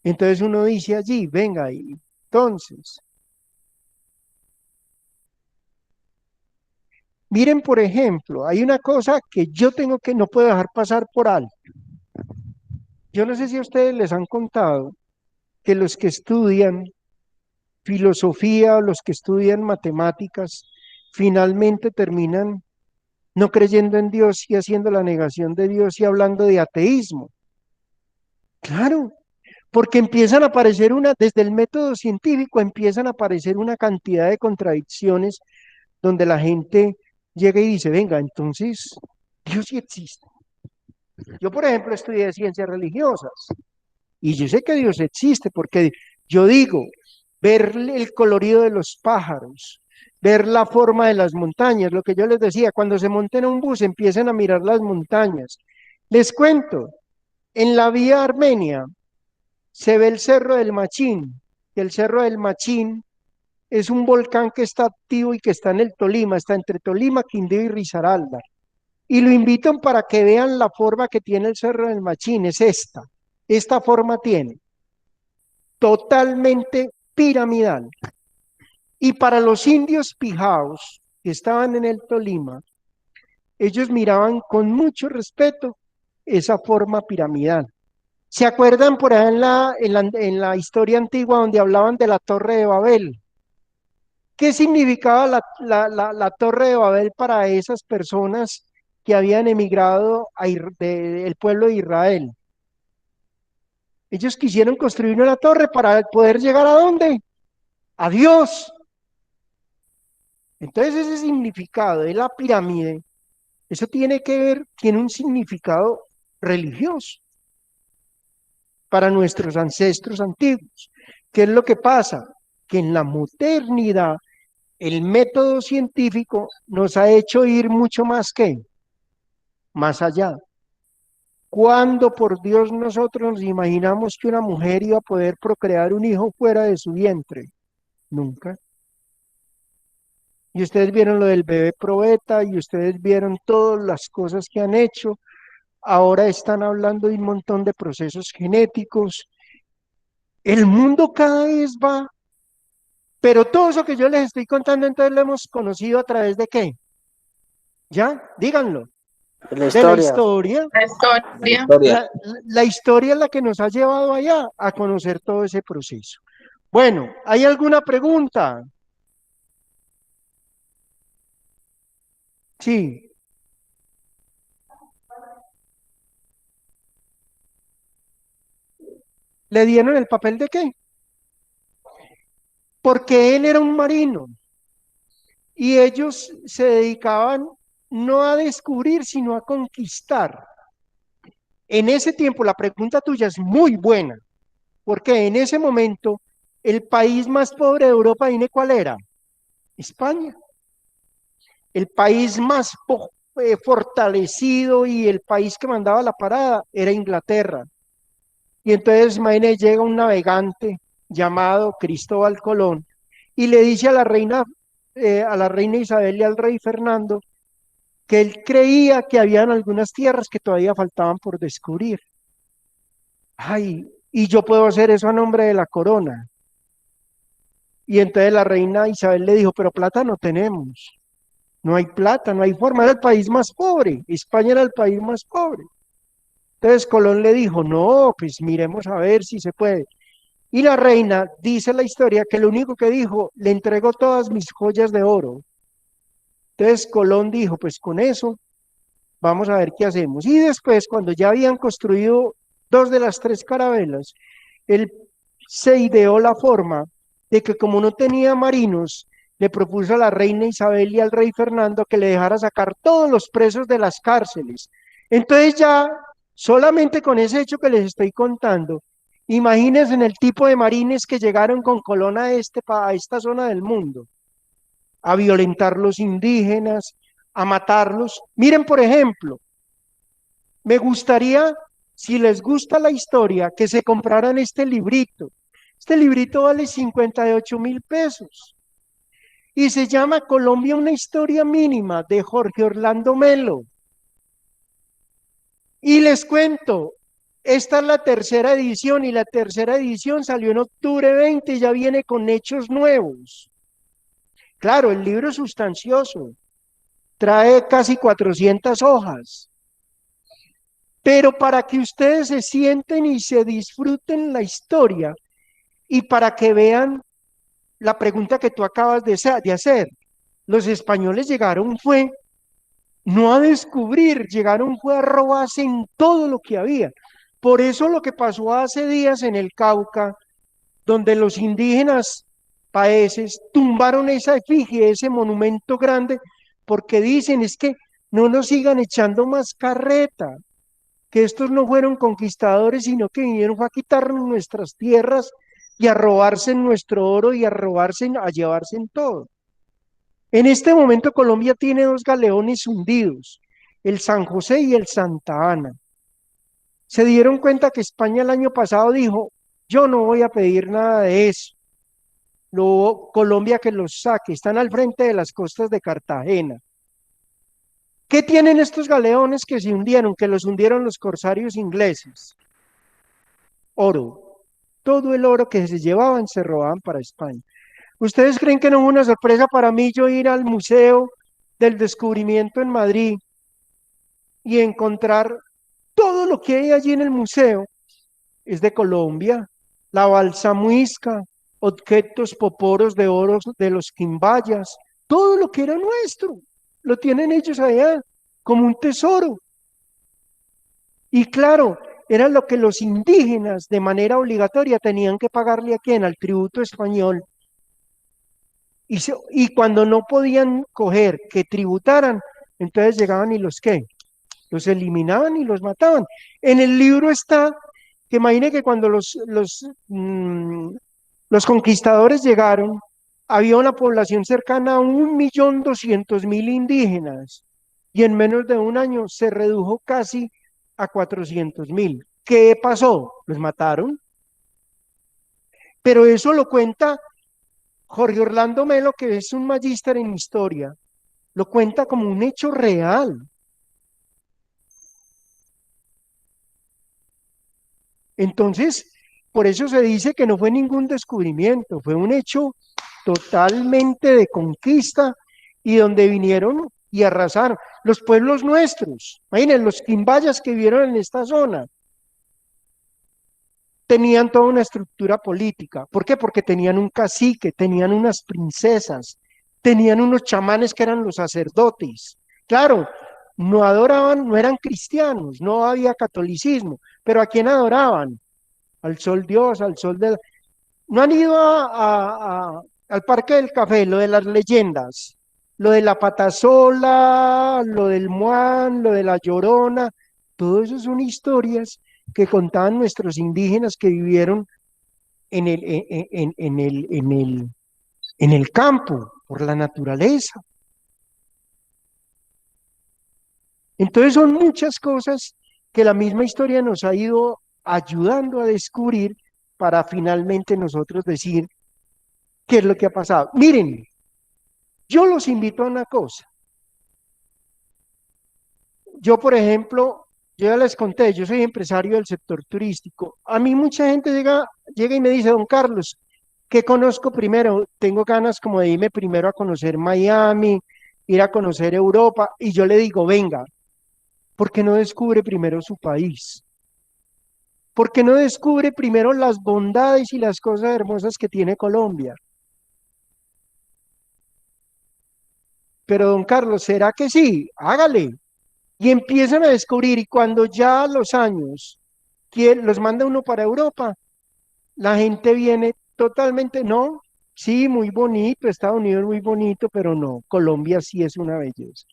Speaker 1: Entonces uno dice allí, venga, y entonces, miren, por ejemplo, hay una cosa que yo tengo que no puedo dejar pasar por alto. Yo no sé si a ustedes les han contado que los que estudian filosofía o los que estudian matemáticas finalmente terminan no creyendo en Dios y haciendo la negación de Dios y hablando de ateísmo. Claro, porque empiezan a aparecer desde el método científico empiezan a aparecer una cantidad de contradicciones donde la gente llega y dice, venga, entonces Dios sí existe. Yo, por ejemplo, estudié ciencias religiosas y yo sé que Dios existe porque yo digo, ver el colorido de los pájaros, ver la forma de las montañas, lo que yo les decía, cuando se monten a un bus empiecen a mirar las montañas. Les cuento, en la vía Armenia se ve el Cerro del Machín, y el Cerro del Machín es un volcán que está activo y que está en el Tolima, está entre Tolima, Quindío y Risaralda. Y lo invitan para que vean la forma que tiene el Cerro del Machín, es esta forma tiene, totalmente piramidal. Y para los indios pijaos que estaban en el Tolima, ellos miraban con mucho respeto esa forma piramidal. ¿Se acuerdan por ahí en la historia antigua donde hablaban de la Torre de Babel? ¿Qué significaba la Torre de Babel para esas personas que habían emigrado del pueblo de Israel? Ellos quisieron construir una torre para poder llegar ¿a dónde? A Dios. Entonces ese significado de la pirámide, eso tiene un significado religioso para nuestros ancestros antiguos. ¿Qué es lo que pasa? Que en la modernidad el método científico nos ha hecho ir mucho más allá. ¿Cuándo por Dios nosotros nos imaginamos que una mujer iba a poder procrear un hijo fuera de su vientre? Nunca. Y ustedes vieron lo del bebé probeta y ustedes vieron todas las cosas que han hecho. Ahora están hablando de un montón de procesos genéticos. El mundo cada vez va, pero todo eso que yo les estoy contando, entonces lo hemos conocido a través de ¿qué? ¿Ya? Díganlo.
Speaker 5: De la
Speaker 1: De la
Speaker 5: historia.
Speaker 1: historia. La historia es la que nos ha llevado allá a conocer todo ese proceso. Bueno, ¿hay alguna pregunta? Sí. ¿Le dieron el papel de qué? Porque él era un marino y ellos se dedicaban no a descubrir, sino a conquistar. En ese tiempo, la pregunta tuya es muy buena, porque en ese momento el país más pobre de Europa, ¿dime cuál era? España. El país más fortalecido y el país que mandaba la parada era Inglaterra. Y entonces, imagínate, llega un navegante llamado Cristóbal Colón y le dice a la reina Isabel y al rey Fernando que él creía que habían algunas tierras que todavía faltaban por descubrir. Ay, y yo puedo hacer eso a nombre de la corona. Y entonces la reina Isabel le dijo, pero plata no tenemos. No hay plata, no hay forma, era el país más pobre, España era el país más pobre. Entonces Colón le dijo, no, pues miremos a ver si se puede. Y la reina, dice la historia, que lo único que dijo, le entregó todas mis joyas de oro. Entonces Colón dijo, pues con eso vamos a ver qué hacemos. Y después, cuando ya habían construido 2 de las 3 carabelas, él se ideó la forma de que como no tenía marinos, le propuso a la reina Isabel y al rey Fernando que le dejara sacar todos los presos de las cárceles. Entonces ya, solamente con ese hecho que les estoy contando, imagínense en el tipo de marines que llegaron con Colón a esta zona del mundo, a violentar los indígenas, a matarlos. Miren, por ejemplo, me gustaría, si les gusta la historia, que se compraran este librito. Este librito vale 58.000 pesos. Y se llama Colombia, una historia mínima, de Jorge Orlando Melo. Y les cuento, esta es la 3ª edición y la 3ª edición salió en octubre 20 y ya viene con hechos nuevos. Claro, el libro es sustancioso, trae casi 400 hojas. Pero para que ustedes se sienten y se disfruten la historia y para que vean la pregunta que tú acabas de hacer, los españoles llegaron no a descubrir, llegaron a robarse en todo lo que había, Por eso lo que pasó hace días en el Cauca, donde los indígenas paeses tumbaron esa efigie, ese monumento grande, porque dicen es que no nos sigan echando más carreta, que estos no fueron conquistadores, sino que vinieron fue a quitarnos nuestras tierras y a robarse nuestro oro y a robarse, a llevarse en todo. En este momento Colombia tiene dos galeones hundidos, el San José y el Santa Ana. Se dieron cuenta que España el año pasado dijo, yo no voy a pedir nada de eso. Colombia que los saque, están al frente de las costas de Cartagena. ¿Qué tienen estos galeones que se hundieron, que los hundieron los corsarios ingleses? Oro. Todo el oro que se llevaban se robaban para España. ¿Ustedes creen que no fue una sorpresa para mí yo ir al Museo del Descubrimiento en Madrid y encontrar todo lo que hay allí en el museo? Es de Colombia, la balsa muisca, objetos poporos de oro de los quimbayas, todo lo que era nuestro, lo tienen ellos allá como un tesoro. Y claro, era lo que los indígenas de manera obligatoria tenían que pagarle a quién, al tributo español. Y cuando no podían coger que tributaran, entonces llegaban y los eliminaban y los mataban. En el libro está que imagine que cuando los conquistadores llegaron, había una población cercana a 1.200.000 indígenas y en menos de un año se redujo casi a 400.000. ¿Qué pasó? Los mataron. Pero eso lo cuenta Jorge Orlando Melo, que es un magíster en historia, lo cuenta como un hecho real. Entonces, por eso se dice que no fue ningún descubrimiento, fue un hecho totalmente de conquista y donde vinieron y arrasaron los pueblos nuestros. Imaginen, los quimbayas que vivieron en esta zona tenían toda una estructura política. ¿Por qué? Porque tenían un cacique, tenían unas princesas, tenían unos chamanes que eran los sacerdotes. Claro, no adoraban, no eran cristianos, no había catolicismo, pero ¿a quién adoraban? Al sol Dios, al sol del... ¿No han ido al Parque del Café, lo de las leyendas? Lo de la Patasola, lo del Muán, lo de la Llorona, todo eso son historias que contaban nuestros indígenas que vivieron en el campo, por la naturaleza. Entonces son muchas cosas que la misma historia nos ha ido ayudando a descubrir para finalmente nosotros decir qué es lo que ha pasado. Miren, yo los invito a una cosa. Yo, por ejemplo, yo ya les conté, yo soy empresario del sector turístico. A mí mucha gente llega y me dice, don Carlos, ¿qué conozco primero? Tengo ganas como de irme primero a conocer Miami, ir a conocer Europa, y yo le digo, venga, ¿por qué no descubre primero su país? ¿Por qué no descubre primero las bondades y las cosas hermosas que tiene Colombia? Pero don Carlos, ¿será que sí? Hágale. Y empiezan a descubrir, y cuando ya a los años los manda uno para Europa, la gente viene totalmente, no, sí, muy bonito, Estados Unidos muy bonito, pero no, Colombia sí es una belleza.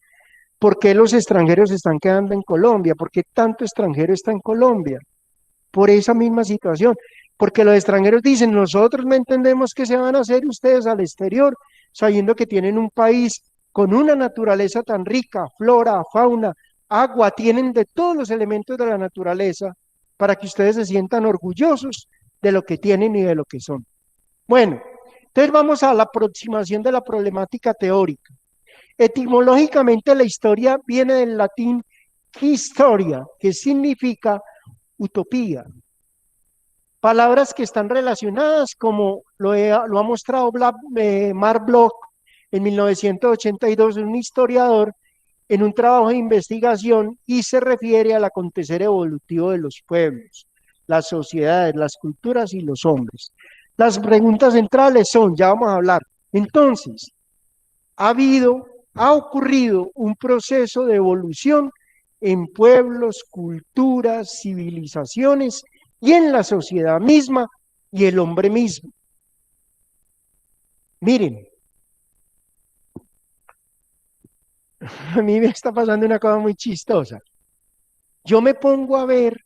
Speaker 1: ¿Por qué los extranjeros están quedando en Colombia? ¿Por qué tanto extranjero está en Colombia? Por esa misma situación, porque los extranjeros dicen, nosotros no entendemos qué se van a hacer ustedes al exterior, sabiendo que tienen un país con una naturaleza tan rica, flora, fauna, agua, tienen de todos los elementos de la naturaleza para que ustedes se sientan orgullosos de lo que tienen y de lo que son. Bueno, entonces vamos a la aproximación de la problemática teórica. Etimológicamente la historia viene del latín historia, que significa utopía. Palabras que están relacionadas, como lo ha mostrado Mark Bloch en 1982, un historiador, en un trabajo de investigación, y se refiere al acontecer evolutivo de los pueblos, las sociedades, las culturas y los hombres. Las preguntas centrales son, ya vamos a hablar, entonces, ha ocurrido un proceso de evolución en pueblos, culturas, civilizaciones y en la sociedad misma y el hombre mismo. Miren, a mí me está pasando una cosa muy chistosa. Yo me pongo a ver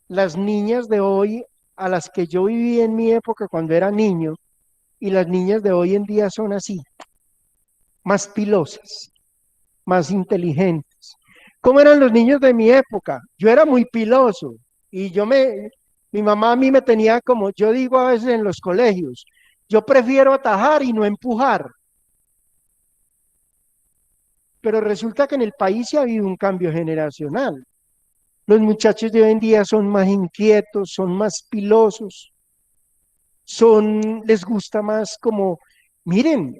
Speaker 1: las niñas de hoy a las que yo viví en mi época cuando era niño, y las niñas de hoy en día son así, más pilosas, más inteligentes. ¿Cómo eran los niños de mi época? Yo era muy piloso y mi mamá a mí me tenía como, yo digo a veces en los colegios, yo prefiero atajar y no empujar. Pero resulta que en el país sí ha habido un cambio generacional. Los muchachos de hoy en día son más inquietos, son más pilosos, les gusta más como, miren,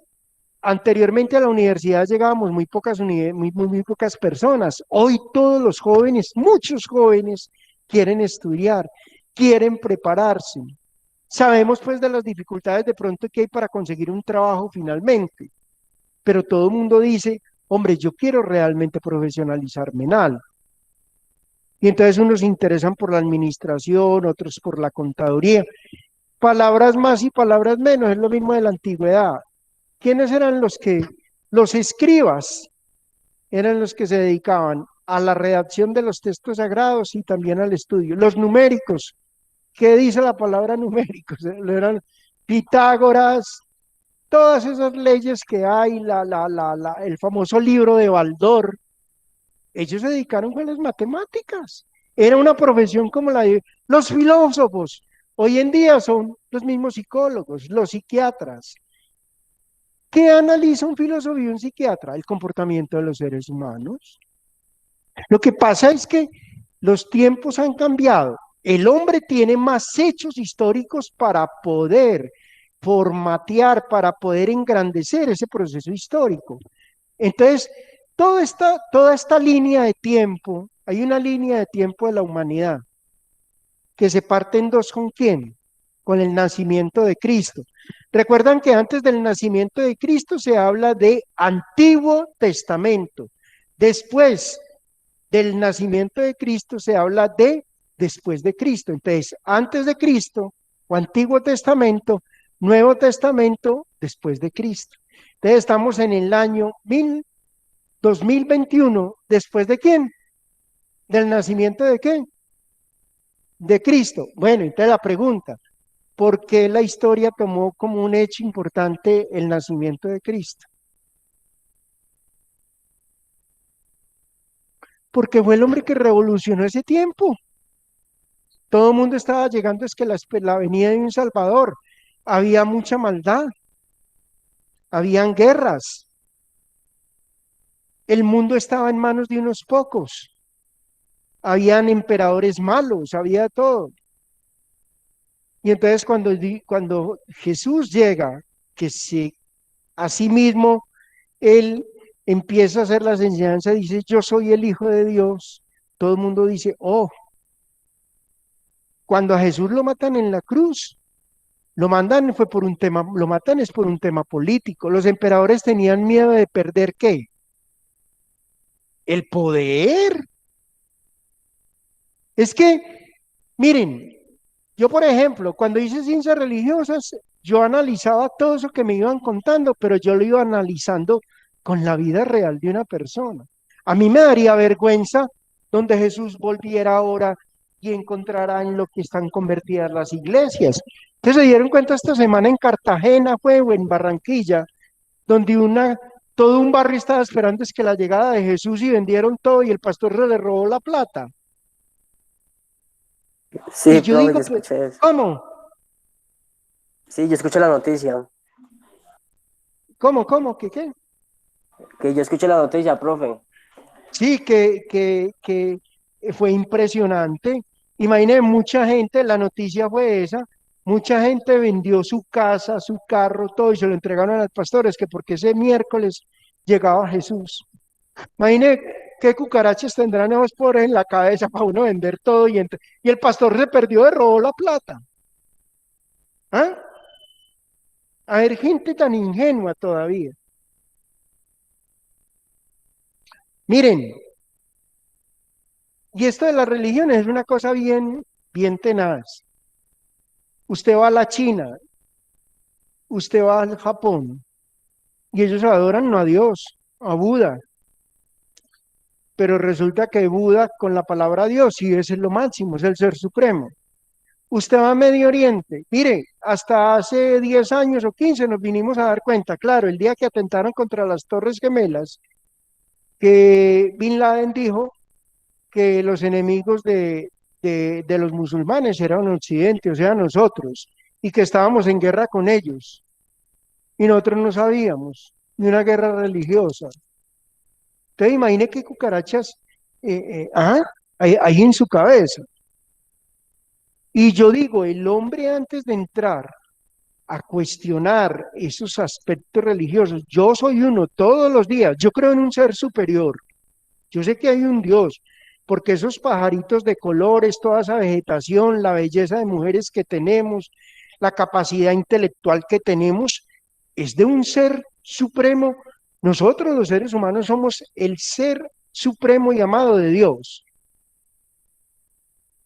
Speaker 1: anteriormente a la universidad llegábamos muy pocas personas. Hoy todos los jóvenes, muchos jóvenes, quieren estudiar, quieren prepararse. Sabemos pues de las dificultades de pronto que hay para conseguir un trabajo finalmente, pero todo el mundo dice, hombre, yo quiero realmente profesionalizarme en algo. Y entonces unos se interesan por la administración, otros por la contaduría. Palabras más y palabras menos, es lo mismo de la antigüedad. ¿Quiénes eran los escribas? Eran los que se dedicaban a la redacción de los textos sagrados y también al estudio. Los numéricos, ¿qué dice la palabra numéricos? Eran Pitágoras, todas esas leyes que hay, el famoso libro de Baldor. Ellos se dedicaron a las matemáticas. Era una profesión como la de los filósofos. Hoy en día son los mismos psicólogos, los psiquiatras. ¿Qué analiza un filósofo y un psiquiatra? El comportamiento de los seres humanos. Lo que pasa es que los tiempos han cambiado. El hombre tiene más hechos históricos para poder formatear, para poder engrandecer ese proceso histórico. Entonces, toda esta línea de tiempo, hay una línea de tiempo de la humanidad que se parte en dos. ¿Con quién? Con el nacimiento de Cristo. Recuerdan que antes del nacimiento de Cristo se habla de Antiguo Testamento. Después del nacimiento de Cristo se habla de después de Cristo. Entonces, antes de Cristo o Antiguo Testamento, Nuevo Testamento, después de Cristo. Entonces, estamos en el año 2021. ¿Después de quién? ¿Del nacimiento de qué? De Cristo. Bueno, entonces la pregunta, ¿por qué la historia tomó como un hecho importante el nacimiento de Cristo? Porque fue el hombre que revolucionó ese tiempo. Todo el mundo estaba llegando, es que la venida de un Salvador. Había mucha maldad, habían guerras. El mundo estaba en manos de unos pocos. Habían emperadores malos, había todo. Y entonces cuando Jesús llega, a sí mismo, él empieza a hacer las enseñanzas, dice, yo soy el Hijo de Dios. Todo el mundo dice, oh, cuando a Jesús lo matan en la cruz, lo matan es por un tema político. Los emperadores tenían miedo de perder ¿qué? El poder. Es que, miren, yo por ejemplo, cuando hice ciencias religiosas, yo analizaba todo eso que me iban contando, pero yo lo iba analizando con la vida real de una persona. A mí me daría vergüenza donde Jesús volviera ahora y encontrará en lo que están convertidas las iglesias. Entonces se dieron cuenta esta semana en Cartagena, o en Barranquilla, donde todo un barrio estaba esperando es que la llegada de Jesús y vendieron todo y el pastor se le robó la plata.
Speaker 5: Sí,
Speaker 1: Y yo
Speaker 5: profe,
Speaker 1: digo,
Speaker 5: yo escuché eso.
Speaker 1: ¿cómo?
Speaker 5: Sí, yo escuché la noticia.
Speaker 1: ¿Cómo? ¿Qué?
Speaker 5: Que yo escuché la noticia, profe.
Speaker 1: Sí, que fue impresionante. Imagínense, mucha gente, la noticia fue esa, mucha gente vendió su casa, su carro, todo y se lo entregaron a los pastores, que porque ese miércoles llegaba Jesús. Imagínense qué cucarachas tendrán esos pobres en la cabeza para uno vender todo y el pastor se perdió de robó la plata. ¿Ah? A ver, gente tan ingenua todavía. Miren, Y esto de las religiones es una cosa bien, bien tenaz. Usted va a la China, usted va al Japón, y ellos adoran no a Dios, a Buda. Pero resulta que Buda con la palabra Dios, sí, ese es lo máximo, es el ser supremo. Usted va a Medio Oriente, mire, hasta hace 10 años o 15 nos vinimos a dar cuenta, claro, el día que atentaron contra las Torres Gemelas, que Bin Laden dijo que los enemigos de los musulmanes eran Occidente, o sea, nosotros, y que estábamos en guerra con ellos, y nosotros no sabíamos, ni una guerra religiosa. Entonces imagine qué cucarachas hay en su cabeza. Y yo digo, el hombre antes de entrar a cuestionar esos aspectos religiosos, yo soy uno todos los días, yo creo en un ser superior, yo sé que hay un Dios, porque esos pajaritos de colores, toda esa vegetación, la belleza de mujeres que tenemos, la capacidad intelectual que tenemos, es de un ser supremo. Nosotros los seres humanos somos el ser supremo y amado de Dios.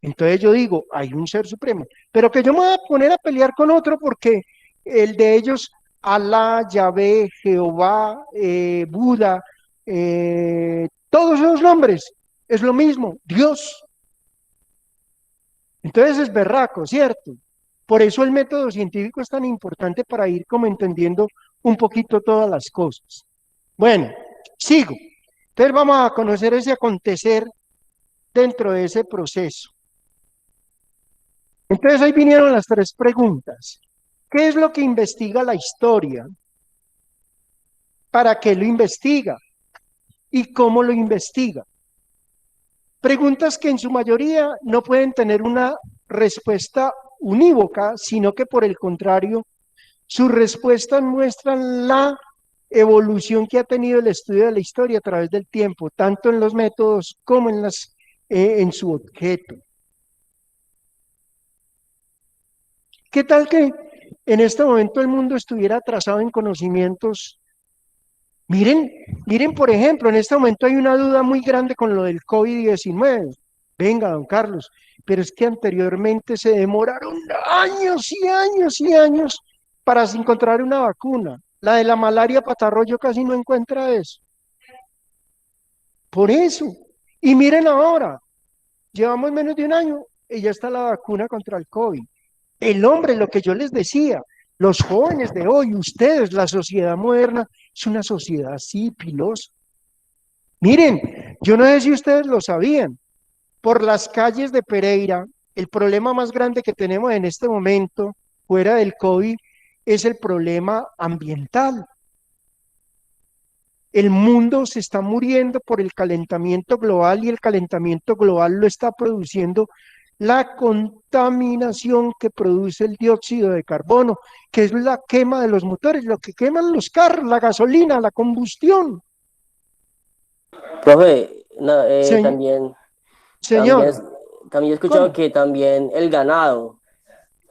Speaker 1: Entonces yo digo, hay un ser supremo, pero que yo me voy a poner a pelear con otro porque el de ellos, Alá, Yahvé, Jehová, Buda, todos esos nombres, es lo mismo, Dios. Entonces es berraco, ¿cierto? Por eso el método científico es tan importante para ir como entendiendo un poquito todas las cosas. Bueno, sigo. Entonces vamos a conocer ese acontecer dentro de ese proceso. Entonces ahí vinieron las 3 preguntas. ¿Qué es lo que investiga la historia? ¿Para qué lo investiga? ¿Y cómo lo investiga? Preguntas que en su mayoría no pueden tener una respuesta unívoca, sino que por el contrario, sus respuestas muestran la evolución que ha tenido el estudio de la historia a través del tiempo, tanto en los métodos como en su objeto. ¿Qué tal que en este momento el mundo estuviera atrasado en conocimientos? Miren, por ejemplo, en este momento hay una duda muy grande con lo del COVID-19. Venga, don Carlos, pero es que anteriormente se demoraron años y años y años para encontrar una vacuna. La de la malaria patarroyo casi no encuentra eso. Por eso. Y miren ahora, llevamos menos de un año y ya está la vacuna contra el COVID. El hombre, lo que yo les decía, los jóvenes de hoy, ustedes, la sociedad moderna, es una sociedad así, pilosa. Miren, yo no sé si ustedes lo sabían, por las calles de Pereira, el problema más grande que tenemos en este momento, fuera del COVID, es el problema ambiental. El mundo se está muriendo por el calentamiento global y el calentamiento global lo está produciendo la contaminación que produce el dióxido de carbono, que es la quema de los motores, lo que queman los carros, la gasolina, la combustión.
Speaker 5: Profe, no,
Speaker 1: Señor,
Speaker 5: también he escuchado
Speaker 1: ¿cómo?
Speaker 5: que también el ganado.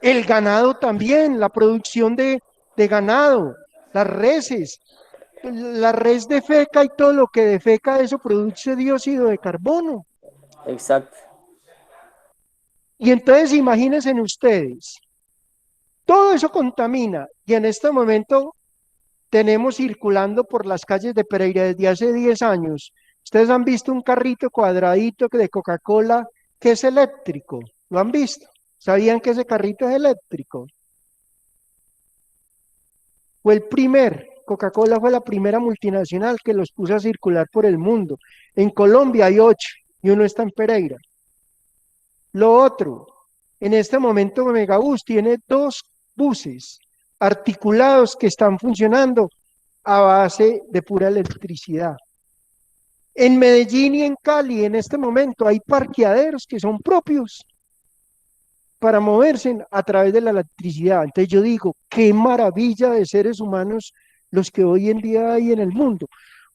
Speaker 1: El ganado también, la producción de ganado, las reses, la res defeca y todo lo que defeca, eso produce dióxido de carbono.
Speaker 5: Exacto.
Speaker 1: Y entonces imagínense ustedes, todo eso contamina y en este momento tenemos circulando por las calles de Pereira desde hace 10 años. Ustedes han visto un carrito cuadradito de Coca-Cola que es eléctrico, ¿lo han visto? ¿Sabían que ese carrito es eléctrico? Coca-Cola fue la primera multinacional que los puso a circular por el mundo. En Colombia hay 8 y uno está en Pereira. Lo otro, en este momento Megabús tiene 2 buses articulados que están funcionando a base de pura electricidad. En Medellín y en Cali en este momento hay parqueaderos que son propios para moverse a través de la electricidad. Entonces yo digo, qué maravilla de seres humanos los que hoy en día hay en el mundo.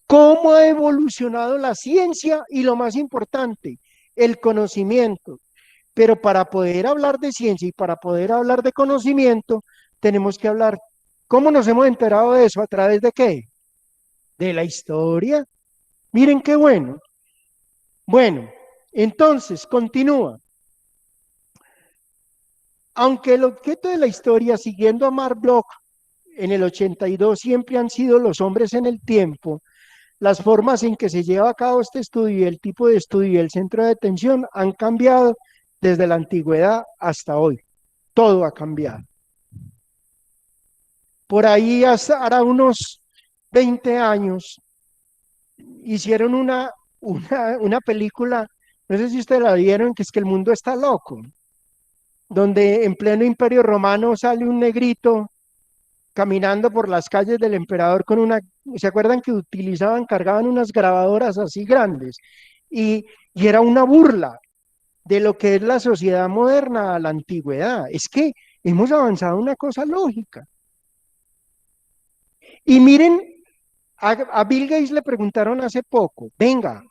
Speaker 1: ¿Cómo ha evolucionado la ciencia? Y lo más importante, el conocimiento. Pero para poder hablar de ciencia y para poder hablar de conocimiento, tenemos que hablar, ¿cómo nos hemos enterado de eso? ¿A través de qué? De la historia. Miren qué bueno. Bueno, Entonces, continúa. Aunque el objeto de la historia, siguiendo a Mark Bloch en el 82, siempre han sido los hombres en el tiempo, las formas en que se lleva a cabo este estudio y el tipo de estudio y el centro de atención han cambiado desde la antigüedad hasta hoy. Todo ha cambiado. Por ahí hará unos 20 años hicieron una película, no sé si ustedes la vieron, que es que el mundo está loco, donde en pleno Imperio Romano sale un negrito caminando por las calles del emperador con una, ¿se acuerdan que cargaban unas grabadoras así grandes? Y era una burla de lo que es la sociedad moderna a la antigüedad. Es que hemos avanzado una cosa lógica. Y miren, a Bill Gates le preguntaron hace poco, venga,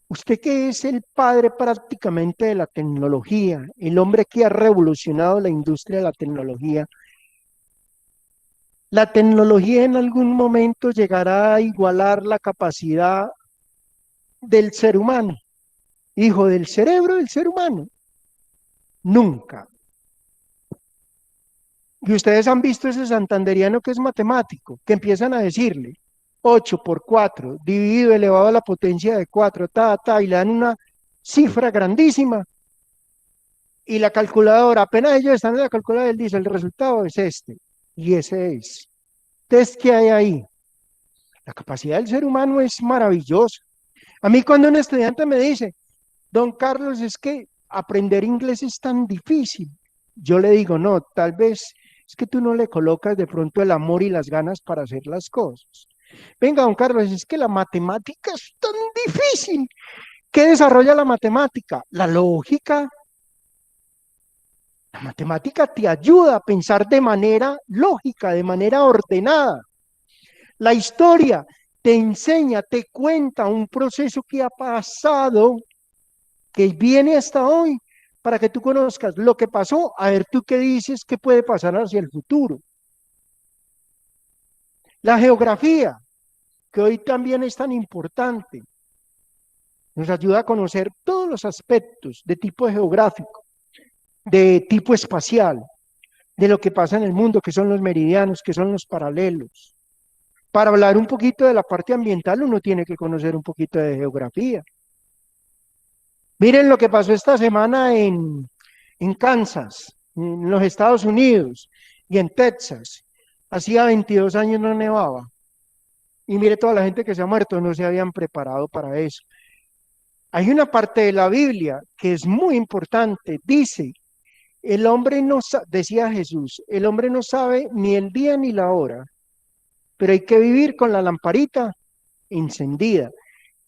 Speaker 1: usted que es el padre prácticamente de la tecnología, el hombre que ha revolucionado la industria de la tecnología en algún momento llegará a igualar la capacidad del ser humano, hijo del cerebro del ser humano. Nunca. Y ustedes han visto ese santanderiano que es matemático, que empiezan a decirle 8 por 4, dividido, elevado a la potencia de 4, y le dan una cifra grandísima. Y la calculadora, apenas ellos están en la calculadora, él dice, el resultado es este, y ese es. Entonces, ¿qué hay ahí? La capacidad del ser humano es maravillosa. A mí cuando un estudiante me dice, don Carlos, es que aprender inglés es tan difícil, yo le digo, no, tal vez es que tú no le colocas de pronto el amor y las ganas para hacer las cosas. Venga, don Carlos, es que la matemática es tan difícil. ¿Qué desarrolla la matemática? La lógica. La matemática te ayuda a pensar de manera lógica, de manera ordenada. La historia te enseña, te cuenta un proceso que ha pasado, que viene hasta hoy, para que tú conozcas lo que pasó, a ver tú qué dices que puede pasar hacia el futuro. La geografía, que hoy también es tan importante, nos ayuda a conocer todos los aspectos de tipo geográfico, de tipo espacial, de lo que pasa en el mundo, que son los meridianos, que son los paralelos. Para hablar un poquito de la parte ambiental, uno tiene que conocer un poquito de geografía. Miren lo que pasó esta semana en Kansas, en los Estados Unidos y en Texas. Hacía 22 años no nevaba. Y mire toda la gente que se ha muerto, no se habían preparado para eso. Hay una parte de la Biblia que es muy importante. Dice, el hombre no sabe, decía Jesús, el hombre no sabe ni el día ni la hora, pero hay que vivir con la lamparita encendida.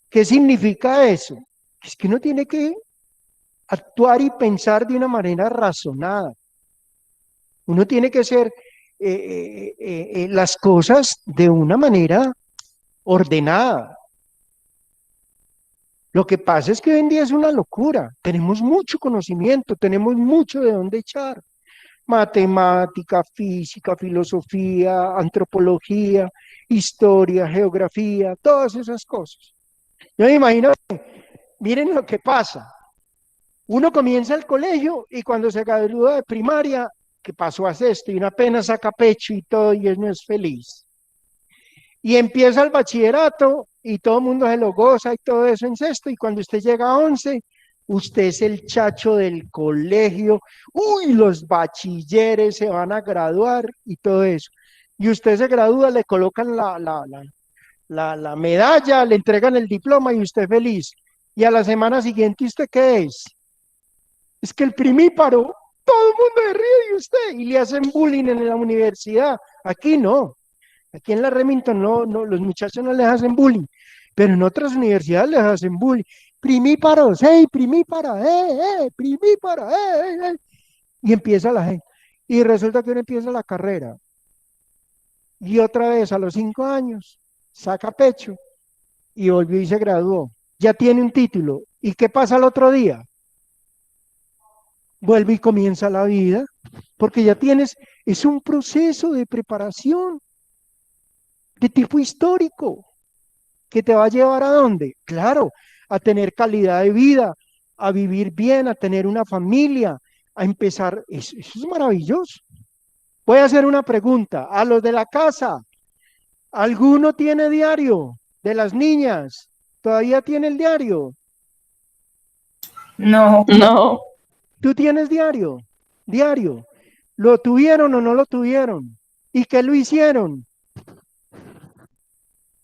Speaker 1: ¿Qué significa eso? Es que uno tiene que actuar y pensar de una manera razonada. Uno tiene que hacer las cosas de una manera ordenada. Lo que pasa es que hoy en día es una locura. Tenemos mucho conocimiento, tenemos mucho de dónde echar. Matemática, física, filosofía, antropología, historia, geografía, todas esas cosas. Yo me imagino, miren lo que pasa. Uno comienza el colegio y cuando se gradúa de primaria, que pasó a sexto y una apenas saca pecho y todo y él no es feliz. Y empieza el bachillerato y todo el mundo se lo goza y todo eso en sexto y cuando usted llega a 11, usted es el chacho del colegio, uy, los bachilleres se van a graduar y todo eso. Y usted se gradúa, le colocan la medalla, le entregan el diploma y usted feliz. Y a la semana siguiente, ¿usted qué es? Es que el primíparo, todo el mundo se ríe de usted y le hacen bullying en la universidad. Aquí no. Aquí en la Remington no, los muchachos no les hacen bullying, pero en otras universidades les hacen bullying. Primíparos, hey, primípara, primípara, hey. Y empieza la gente. Y resulta que uno empieza la carrera. Y otra vez a los 5 años, saca pecho y volvió y se graduó. Ya tiene un título. ¿Y qué pasa el otro día? Vuelve y comienza la vida, porque ya tienes, es un proceso de preparación de tipo histórico, que te va a llevar ¿a dónde? Claro, a tener calidad de vida, a vivir bien, a tener una familia, a empezar. Eso es maravilloso. Voy a hacer una pregunta a los de la casa. ¿Alguno tiene diario de las niñas? ¿Todavía tiene el diario?
Speaker 4: No.
Speaker 6: No.
Speaker 1: ¿Tú tienes diario? Diario. ¿Lo tuvieron o no lo tuvieron? ¿Y qué lo hicieron?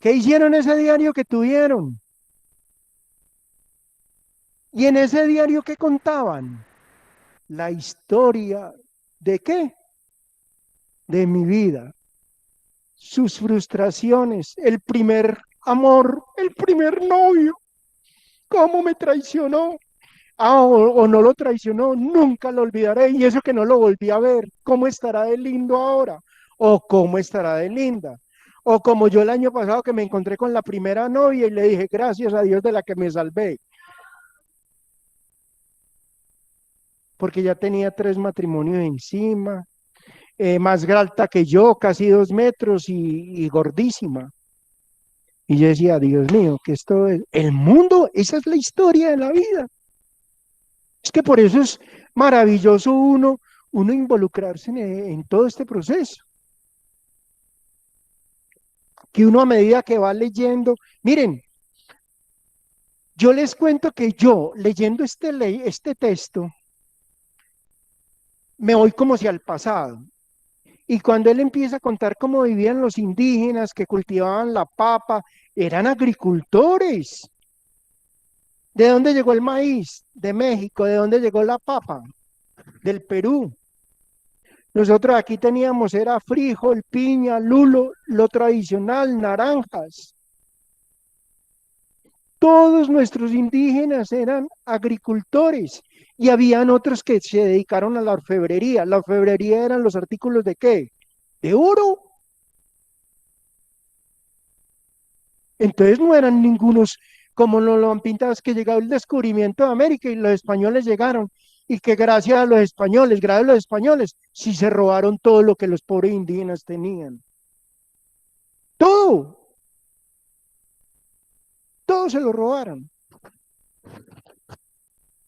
Speaker 1: ¿Qué hicieron ese diario que tuvieron? ¿Y en ese diario qué contaban? La historia ¿de qué? De mi vida. Sus frustraciones, el primer amor, el primer novio. ¿Cómo me traicionó? O no lo traicionó, nunca lo olvidaré. Y eso que no lo volví a ver, ¿cómo estará de lindo ahora? ¿O cómo estará de linda? O como yo el año pasado que me encontré con la primera novia y le dije, gracias a Dios de la que me salvé. Porque ya tenía 3 matrimonios encima, más alta que yo, casi 2 metros y gordísima. Y yo decía, Dios mío, que esto es el mundo, esa es la historia de la vida. Es que por eso es maravilloso uno involucrarse en todo este proceso. Que uno a medida que va leyendo, miren, yo les cuento que yo leyendo este texto, me voy como si al pasado. Y cuando él empieza a contar cómo vivían los indígenas que cultivaban la papa, eran agricultores. ¿De dónde llegó el maíz? De México. ¿De dónde llegó la papa? Del Perú. Nosotros aquí teníamos, era frijol, piña, lulo, lo tradicional, naranjas. Todos nuestros indígenas eran agricultores y habían otros que se dedicaron a la orfebrería. La orfebrería eran los artículos ¿de qué? De oro. Entonces no eran ningunos como nos lo han pintado, es que llegó el descubrimiento de América y los españoles llegaron y que gracias a los españoles, sí se robaron todo lo que los pobres indígenas tenían. Todo se lo robaron.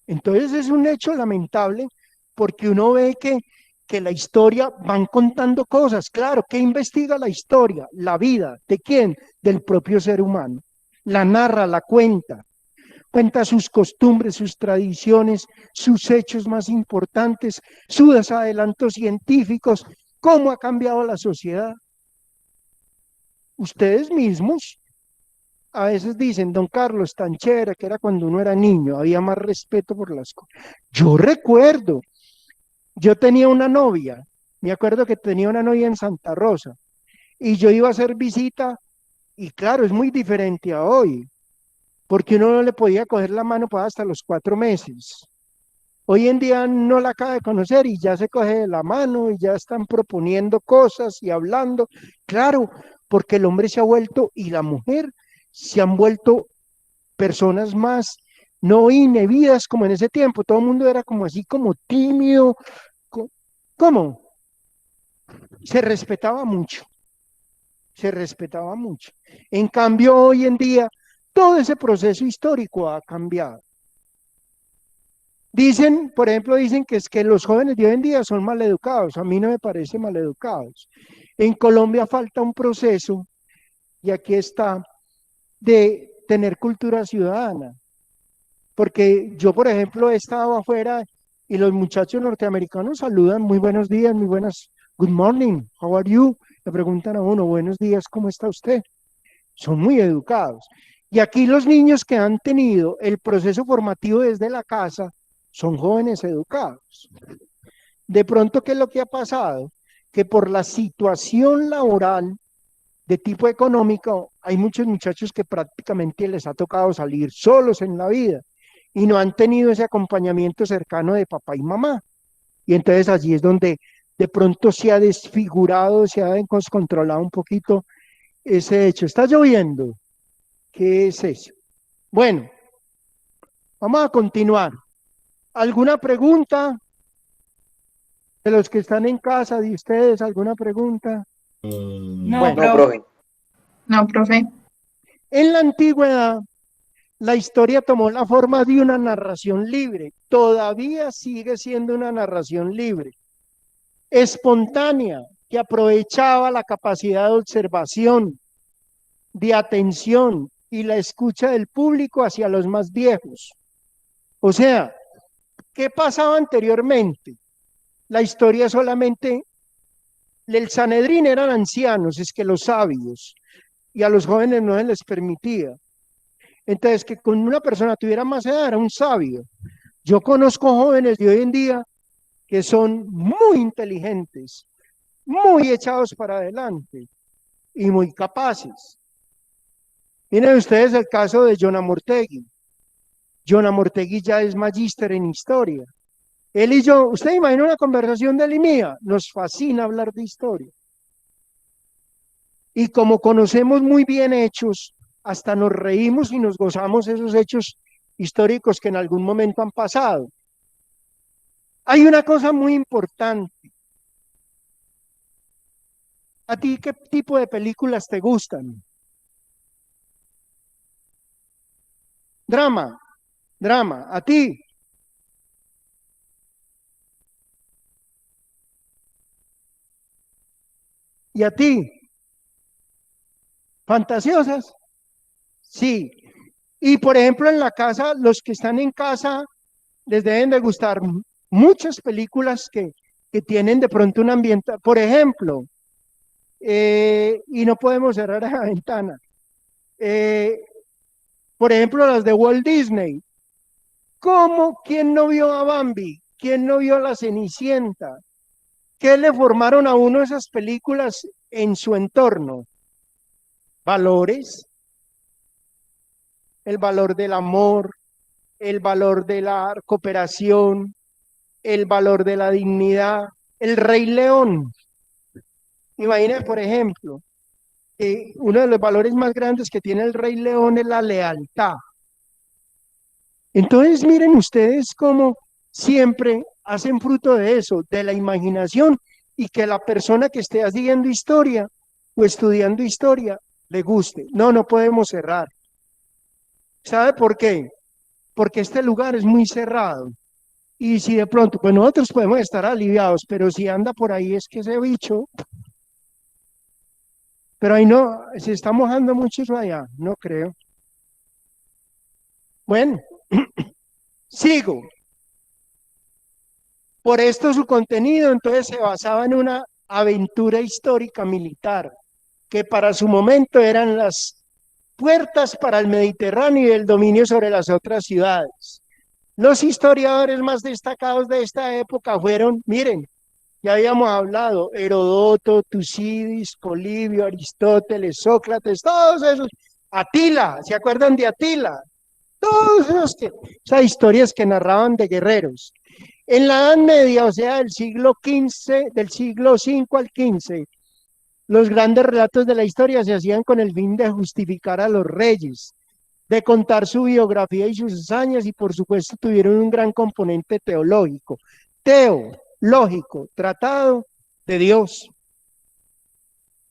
Speaker 1: Entonces es un hecho lamentable porque uno ve que la historia van contando cosas. Claro, ¿qué investiga la historia? La vida. ¿De quién? Del propio ser humano. La narra, la cuenta. Cuenta sus costumbres, sus tradiciones, sus hechos más importantes, sus adelantos científicos, cómo ha cambiado la sociedad. Ustedes mismos a veces dicen, don Carlos, tan chévere que era cuando uno era niño, había más respeto por las cosas. Yo recuerdo, yo tenía una novia, me acuerdo que tenía una novia en Santa Rosa, y yo iba a hacer visita, y claro, es muy diferente a hoy, porque uno no le podía coger la mano pues, hasta los 4 meses. Hoy en día no la acaba de conocer y ya se coge de la mano y ya están proponiendo cosas y hablando. Claro, porque el hombre se ha vuelto y la mujer se han vuelto personas más no inhibidas como en ese tiempo. Todo el mundo era como así, como tímido. ¿Cómo? Se respetaba mucho. Se respetaba mucho. En cambio, hoy en día, todo ese proceso histórico ha cambiado. Dicen, por ejemplo, dicen que es que los jóvenes de hoy en día son maleducados. A mí no me parece maleducados. En Colombia falta un proceso, y aquí está, de tener cultura ciudadana. Porque yo, por ejemplo, he estado afuera y los muchachos norteamericanos saludan, muy buenos días, muy buenas, good morning, how are you? Le preguntan a uno, buenos días, ¿cómo está usted? Son muy educados. Y aquí los niños que han tenido el proceso formativo desde la casa son jóvenes educados. De pronto, ¿qué es lo que ha pasado? Que por la situación laboral de tipo económico, hay muchos muchachos que prácticamente les ha tocado salir solos en la vida y no han tenido ese acompañamiento cercano de papá y mamá. Y entonces allí es donde de pronto se ha desfigurado, se ha descontrolado un poquito ese hecho. Está lloviendo. ¿Qué es eso? Bueno, vamos a continuar. ¿Alguna pregunta de los que están en casa, de ustedes? ¿Alguna pregunta?
Speaker 4: No,
Speaker 1: Bueno,
Speaker 4: profe. No, profe.
Speaker 1: en la antigüedad la historia tomó la forma de una narración libre, todavía sigue siendo una narración libre, espontánea, que aprovechaba la capacidad de observación, de atención y la escucha del público hacia los más viejos. O sea, ¿qué pasaba anteriormente? La historia solamente, el Sanedrín eran ancianos, es que los sabios, y a los jóvenes no se les permitía. Entonces, que con una persona tuviera más edad era un sabio. Yo conozco jóvenes de hoy en día que son muy inteligentes, muy echados para adelante y muy capaces. Miren ustedes el caso de John Amortegui. John Amortegui ya es magíster en historia. Él y yo, usted imagina una conversación de él y mía, nos fascina hablar de historia. Y como conocemos muy bien hechos, hasta nos reímos y nos gozamos esos hechos históricos que en algún momento han pasado. Hay una cosa muy importante. ¿A ti qué tipo de películas te gustan? Drama, drama. ¿A ti? ¿Y a ti? ¿Fantasiosas? Sí. Y por ejemplo en la casa, los que están en casa les deben de gustar muchas películas que tienen de pronto un ambiente, por ejemplo, y no podemos cerrar la ventana. Por ejemplo, las de Walt Disney. ¿Cómo? ¿Quién no vio a Bambi? ¿Quién no vio a la Cenicienta? ¿Qué le formaron a uno esas películas en su entorno? Valores, el valor del amor, el valor de la cooperación, el valor de la dignidad. El Rey León. Imaginen, por ejemplo, que uno de los valores más grandes que tiene el Rey León es la lealtad. Entonces, miren ustedes cómo siempre hacen fruto de eso, de la imaginación, y que la persona que esté haciendo historia o estudiando historia le guste. No, no podemos cerrar. ¿Sabe por qué? Porque este lugar es muy cerrado. Y si de pronto, pues nosotros podemos estar aliviados, pero si anda por ahí es que ese bicho, pero ahí no, se está mojando mucho eso allá, no creo. Bueno, sigo. Por esto su contenido entonces se basaba en una aventura histórica militar, que para su momento eran las puertas para el Mediterráneo y el dominio sobre las otras ciudades. Los historiadores más destacados de esta época fueron, miren, ya habíamos hablado, Herodoto, Tucídides, Polibio, Aristóteles, Sócrates, todos esos, Atila, ¿se acuerdan de Atila? Todos esos esas historias que narraban de guerreros. En la Edad Media, o sea, del siglo XV, del siglo V al XV, los grandes relatos de la historia se hacían con el fin de justificar a los reyes, de contar su biografía y sus hazañas, y por supuesto tuvieron un gran componente teológico. Teológico, tratado de Dios.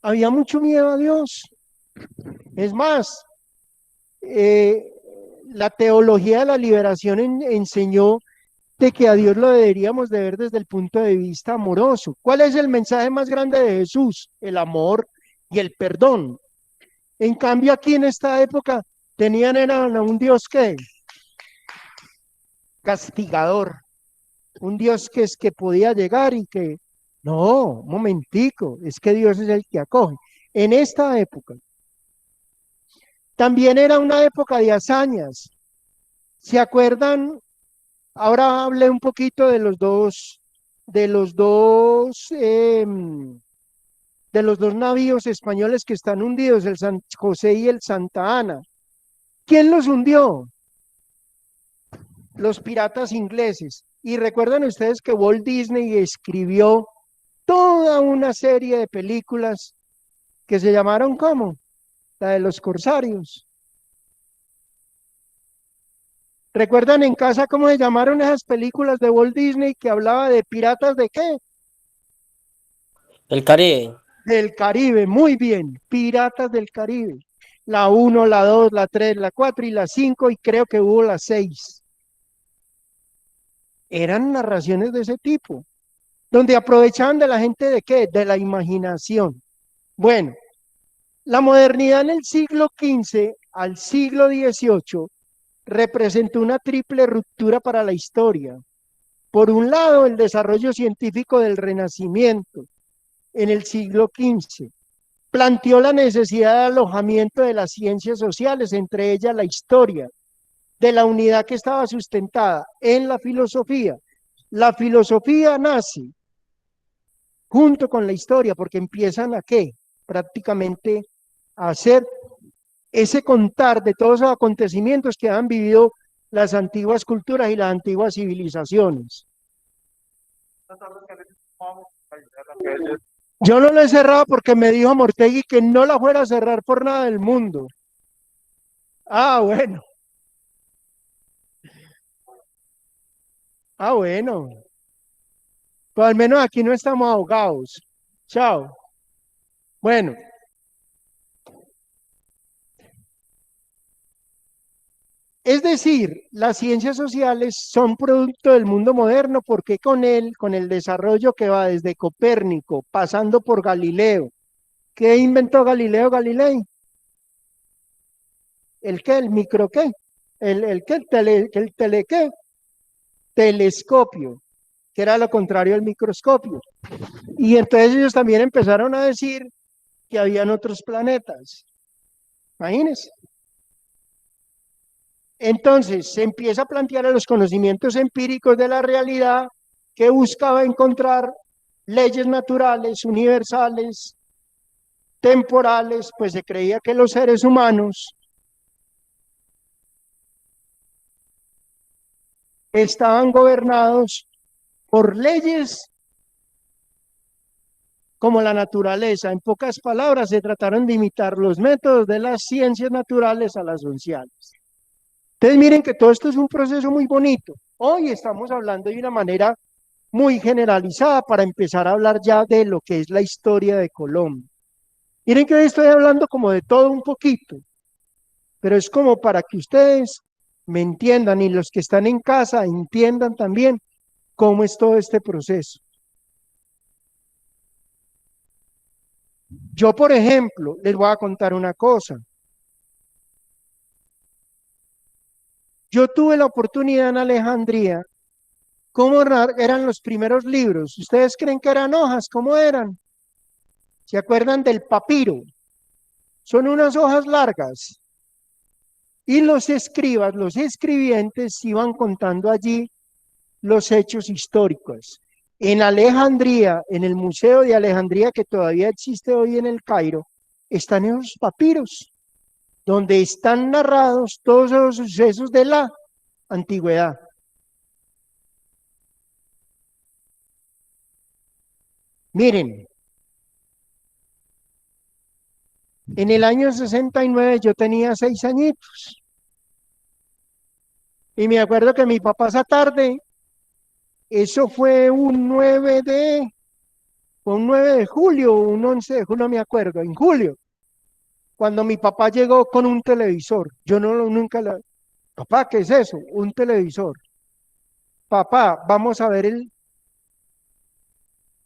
Speaker 1: Había mucho miedo a Dios. Es más, la teología de la liberación enseñó de que a Dios lo deberíamos de ver desde el punto de vista amoroso. ¿Cuál es el mensaje más grande de Jesús? El amor y el perdón. En cambio, aquí en esta época eran a un Dios que castigador, un Dios que es que podía llegar y que no, un momentico, es que Dios es el que acoge. En esta época también era una época de hazañas. ¿Se acuerdan? Ahora hablé un poquito de los dos navíos españoles que están hundidos, el San José y el Santa Ana. ¿Quién los hundió? Los piratas ingleses. Y recuerdan ustedes que Walt Disney escribió toda una serie de películas que se llamaron ¿cómo? La de los corsarios. ¿Recuerdan en casa cómo se llamaron esas películas de Walt Disney que hablaba de piratas de qué?
Speaker 5: El Caribe.
Speaker 1: Del Caribe, muy bien, Piratas del Caribe. la 1, la 2, la 3, la 4 y la 5, y creo que hubo la 6. Eran narraciones de ese tipo, donde aprovechaban de la gente de qué, de la imaginación. Bueno, la modernidad en el siglo XV al siglo XVIII representó una triple ruptura para la historia. Por un lado, el desarrollo científico del Renacimiento en el siglo XV planteó la necesidad de alojamiento de las ciencias sociales, entre ellas la historia, de la unidad que estaba sustentada en la filosofía. La filosofía nace junto con la historia, porque empiezan a ¿qué? Prácticamente a hacer ese contar de todos los acontecimientos que han vivido las antiguas culturas y las antiguas civilizaciones. Yo no lo he cerrado porque me dijo Mortegui que no la fuera a cerrar por nada del mundo. Ah, bueno. Ah, bueno. Pues al menos aquí no estamos ahogados. Chao. Bueno. Es decir, las ciencias sociales son producto del mundo moderno porque con el desarrollo que va desde Copérnico, pasando por Galileo. ¿Qué inventó Galileo Galilei? ¿El qué? ¿El micro qué? ¿El qué? ¿El tele qué? Telescopio, que era lo contrario al microscopio. Y entonces ellos también empezaron a decir que habían otros planetas. Imagínense. Entonces se empieza a plantear a los conocimientos empíricos de la realidad que buscaba encontrar leyes naturales, universales, temporales, pues se creía que los seres humanos estaban gobernados por leyes como la naturaleza. En pocas palabras, se trataron de imitar los métodos de las ciencias naturales a las sociales. Entonces miren que todo esto es un proceso muy bonito. Hoy estamos hablando de una manera muy generalizada para empezar a hablar ya de lo que es la historia de Colombia. Miren que hoy estoy hablando como de todo un poquito, pero es como para que ustedes me entiendan y los que están en casa entiendan también cómo es todo este proceso. Yo, por ejemplo, les voy a contar una cosa. Yo tuve la oportunidad en Alejandría. ¿Cómo eran los primeros libros? ¿Ustedes creen que eran hojas? ¿Cómo eran? ¿Se acuerdan del papiro? Son unas hojas largas. Y los escribas, los escribientes iban contando allí los hechos históricos. En Alejandría, en el Museo de Alejandría, que todavía existe hoy en el Cairo, están esos papiros, donde están narrados todos los sucesos de la antigüedad. Miren, en el año 69 yo tenía 6 añitos. Y me acuerdo que mi papá esa tarde, eso fue un 9 de julio, un 11 de julio, no me acuerdo, en julio, cuando mi papá llegó con un televisor. Yo nunca papá, ¿qué es eso? Un televisor. Papá, vamos a ver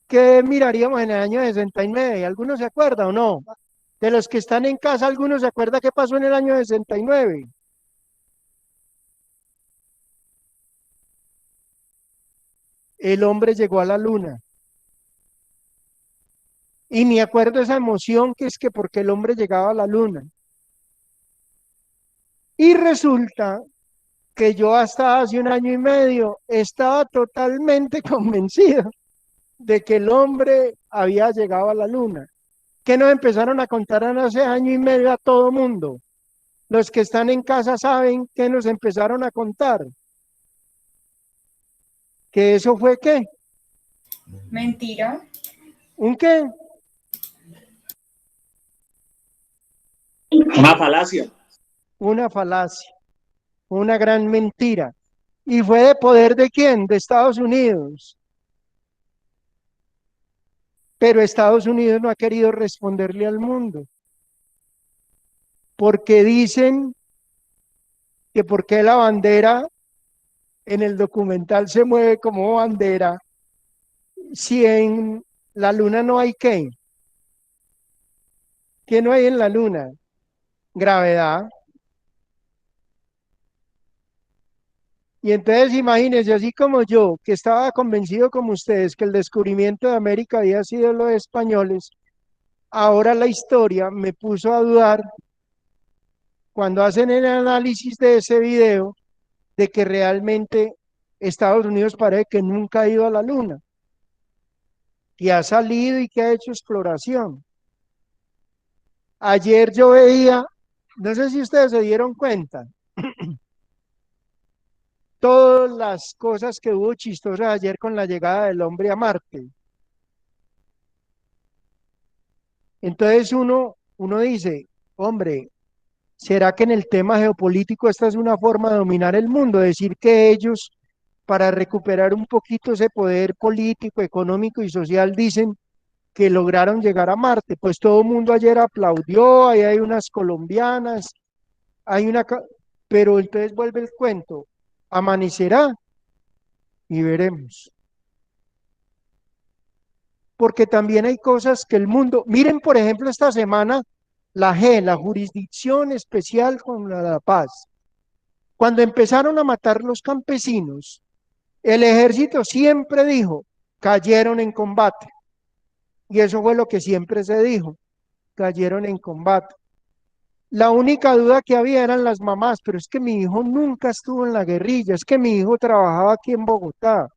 Speaker 1: ¿qué miraríamos en el año 69? ¿Alguno se acuerda o no? De los que están en casa, ¿alguno se acuerda qué pasó en el año 69? El hombre llegó a la luna. Y me acuerdo esa emoción que es que porque el hombre llegaba a la luna. Y resulta que yo hasta hace un año y medio estaba totalmente convencido de que el hombre había llegado a la luna. Que nos empezaron a contar hace año y medio a todo mundo. Los que están en casa saben que nos empezaron a contar. ¿Que eso fue qué?
Speaker 4: Mentira.
Speaker 1: ¿Un qué?
Speaker 2: Una falacia.
Speaker 1: Una falacia, una gran mentira. ¿Y fue de poder de quién? De Estados Unidos. Pero Estados Unidos no ha querido responderle al mundo. porque dicen que por qué la bandera en el documental se mueve como bandera si en la luna no hay qué. ¿Qué no hay en la luna? Gravedad. Y entonces imagínense, así como yo, que estaba convencido como ustedes que el descubrimiento de América había sido los españoles, ahora la historia me puso a dudar cuando hacen el análisis de ese video de que realmente Estados Unidos parece que nunca ha ido a la luna, que ha salido y que ha hecho exploración. Ayer yo veía, no sé si ustedes se dieron cuenta, todas las cosas que hubo chistosas ayer con la llegada del hombre a Marte. Entonces uno dice, hombre, ¿será que en el tema geopolítico esta es una forma de dominar el mundo? Decir que ellos, para recuperar un poquito ese poder político, económico y social, dicen que lograron llegar a Marte. Pues todo el mundo ayer aplaudió, ahí hay unas colombianas, hay una... Pero entonces vuelve el cuento, amanecerá y veremos. Porque también hay cosas que el mundo... Miren, por ejemplo, esta semana, la G, la Jurisdicción Especial con la Paz. Cuando empezaron a matar los campesinos, el ejército siempre dijo, cayeron en combate. Y eso fue lo que siempre se dijo, cayeron en combate. La única duda que había eran las mamás, pero es que mi hijo nunca estuvo en la guerrilla, es que mi hijo trabajaba aquí en Bogotá,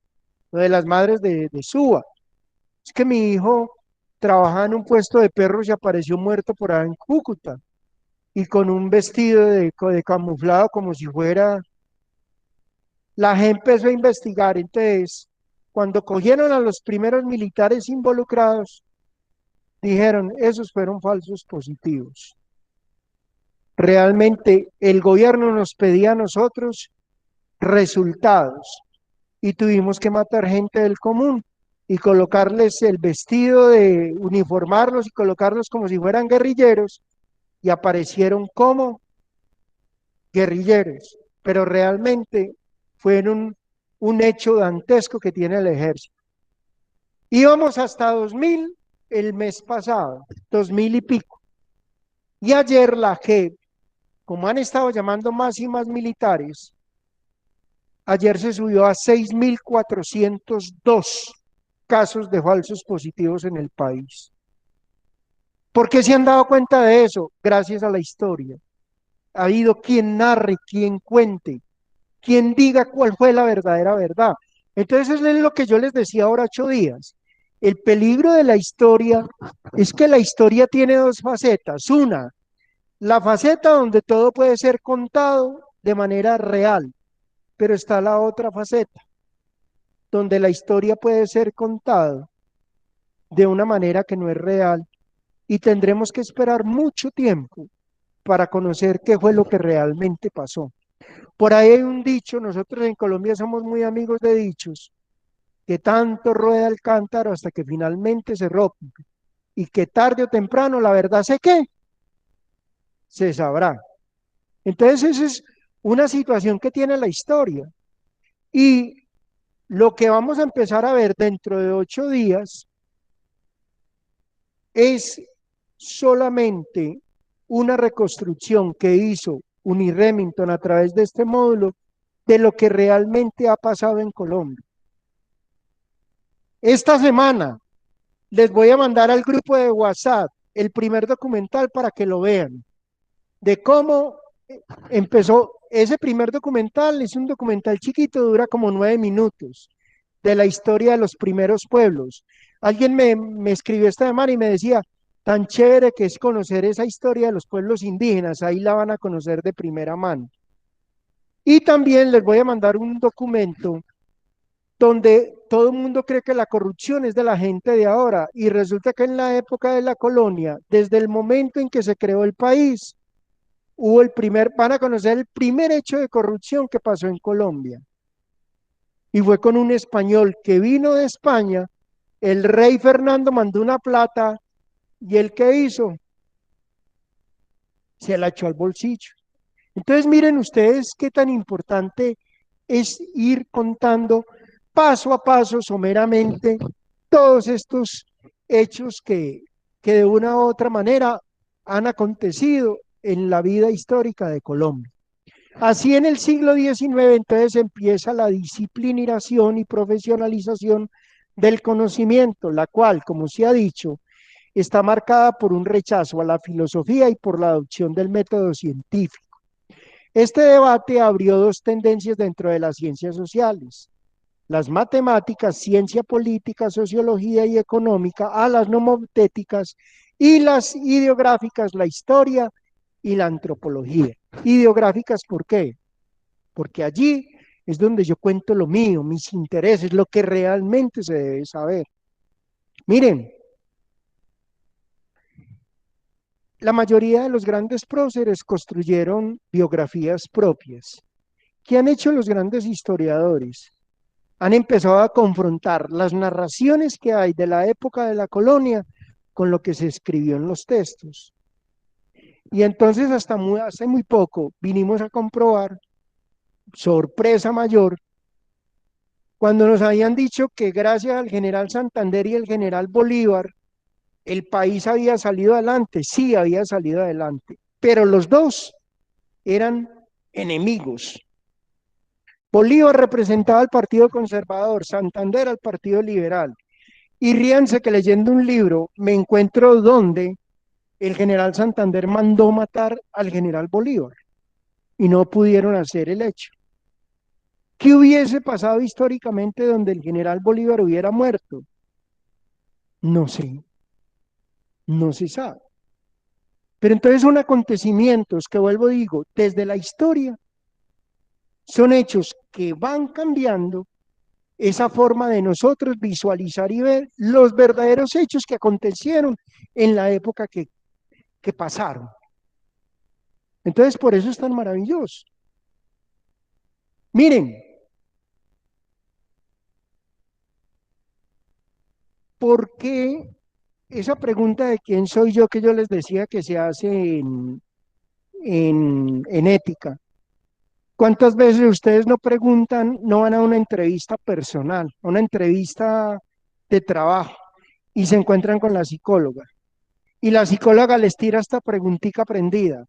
Speaker 1: lo de las madres de Suba. Es que mi hijo trabajaba en un puesto de perros y apareció muerto por ahí en Cúcuta y con un vestido de camuflado como si fuera... La gente empezó a investigar, entonces, cuando cogieron a los primeros militares involucrados, dijeron, esos fueron falsos positivos. Realmente el gobierno nos pedía a nosotros resultados y tuvimos que matar gente del común y colocarles el vestido de uniformarlos y colocarlos como si fueran guerrilleros y aparecieron como guerrilleros, pero realmente fue un hecho dantesco que tiene el ejército. Íbamos hasta 2000 el mes pasado, 2000 y pico, y ayer la JEP, como han estado llamando más y más militares, ayer se subió a 6402 casos de falsos positivos en el país. ¿Por qué se han dado cuenta de eso? Gracias a la historia. Ha habido quien narre, quien cuente, quien diga cuál fue la verdadera verdad. Entonces es lo que yo les decía ahora 8 días. El peligro de la historia es que la historia tiene dos facetas. Una, la faceta donde todo puede ser contado de manera real, pero está la otra faceta, donde la historia puede ser contada de una manera que no es real y tendremos que esperar mucho tiempo para conocer qué fue lo que realmente pasó. Por ahí hay un dicho, nosotros en Colombia somos muy amigos de dichos, que tanto rueda el cántaro hasta que finalmente se rompe, y que tarde o temprano la verdad se sabrá. Entonces esa es una situación que tiene la historia. Y lo que vamos a empezar a ver dentro de 8 días es solamente una reconstrucción que hizo Uniremington a través de este módulo de lo que realmente ha pasado en Colombia. Esta semana les voy a mandar al grupo de WhatsApp el primer documental para que lo vean, de cómo empezó. Ese primer documental es un documental chiquito, dura como 9 minutos, de la historia de los primeros pueblos. Alguien me escribió esta semana y me decía, tan chévere que es conocer esa historia de los pueblos indígenas, ahí la van a conocer de primera mano. Y también les voy a mandar un documento donde todo el mundo cree que la corrupción es de la gente de ahora, y resulta que en la época de la colonia, desde el momento en que se creó el país, van a conocer el primer hecho de corrupción que pasó en Colombia. Y fue con un español que vino de España, el rey Fernando mandó una plata, y ¿él qué hizo? se la echó al bolsillo. Entonces miren ustedes qué tan importante es ir contando paso a paso, someramente, todos estos hechos que de una u otra manera han acontecido en la vida histórica de Colombia. Así en el siglo XIX entonces empieza la disciplinación y profesionalización del conocimiento, la cual, como se ha dicho, está marcada por un rechazo a la filosofía y por la adopción del método científico. Este debate abrió dos tendencias dentro de las ciencias sociales: las matemáticas, ciencia política, sociología y económica, a las nomotéticas, y las ideográficas, la historia y la antropología. Ideográficas, ¿por qué? Porque allí es donde yo cuento lo mío, mis intereses, lo que realmente se debe saber. Miren, la mayoría de los grandes próceres construyeron biografías propias. ¿Qué han hecho los grandes historiadores? Han empezado a confrontar las narraciones que hay de la época de la colonia con lo que se escribió en los textos. Y entonces hace muy poco vinimos a comprobar, sorpresa mayor, cuando nos habían dicho que gracias al general Santander y el general Bolívar, el país había salido adelante. Sí, había salido adelante, pero los dos eran enemigos. Bolívar representaba al Partido Conservador, Santander al Partido Liberal. Y ríanse que leyendo un libro me encuentro donde el general Santander mandó matar al general Bolívar y no pudieron hacer el hecho. ¿Qué hubiese pasado históricamente donde el general Bolívar hubiera muerto? No sé, no se sabe. Pero entonces son acontecimientos que, vuelvo digo, desde la historia, son hechos que van cambiando esa forma de nosotros visualizar y ver los verdaderos hechos que acontecieron en la época que pasaron. Entonces, por eso es tan maravilloso. Miren, ¿por qué esa pregunta de quién soy yo que yo les decía que se hace en ética? ¿Cuántas veces ustedes no preguntan, no van a una entrevista personal, a una entrevista de trabajo y se encuentran con la psicóloga? Y la psicóloga les tira esta preguntita prendida.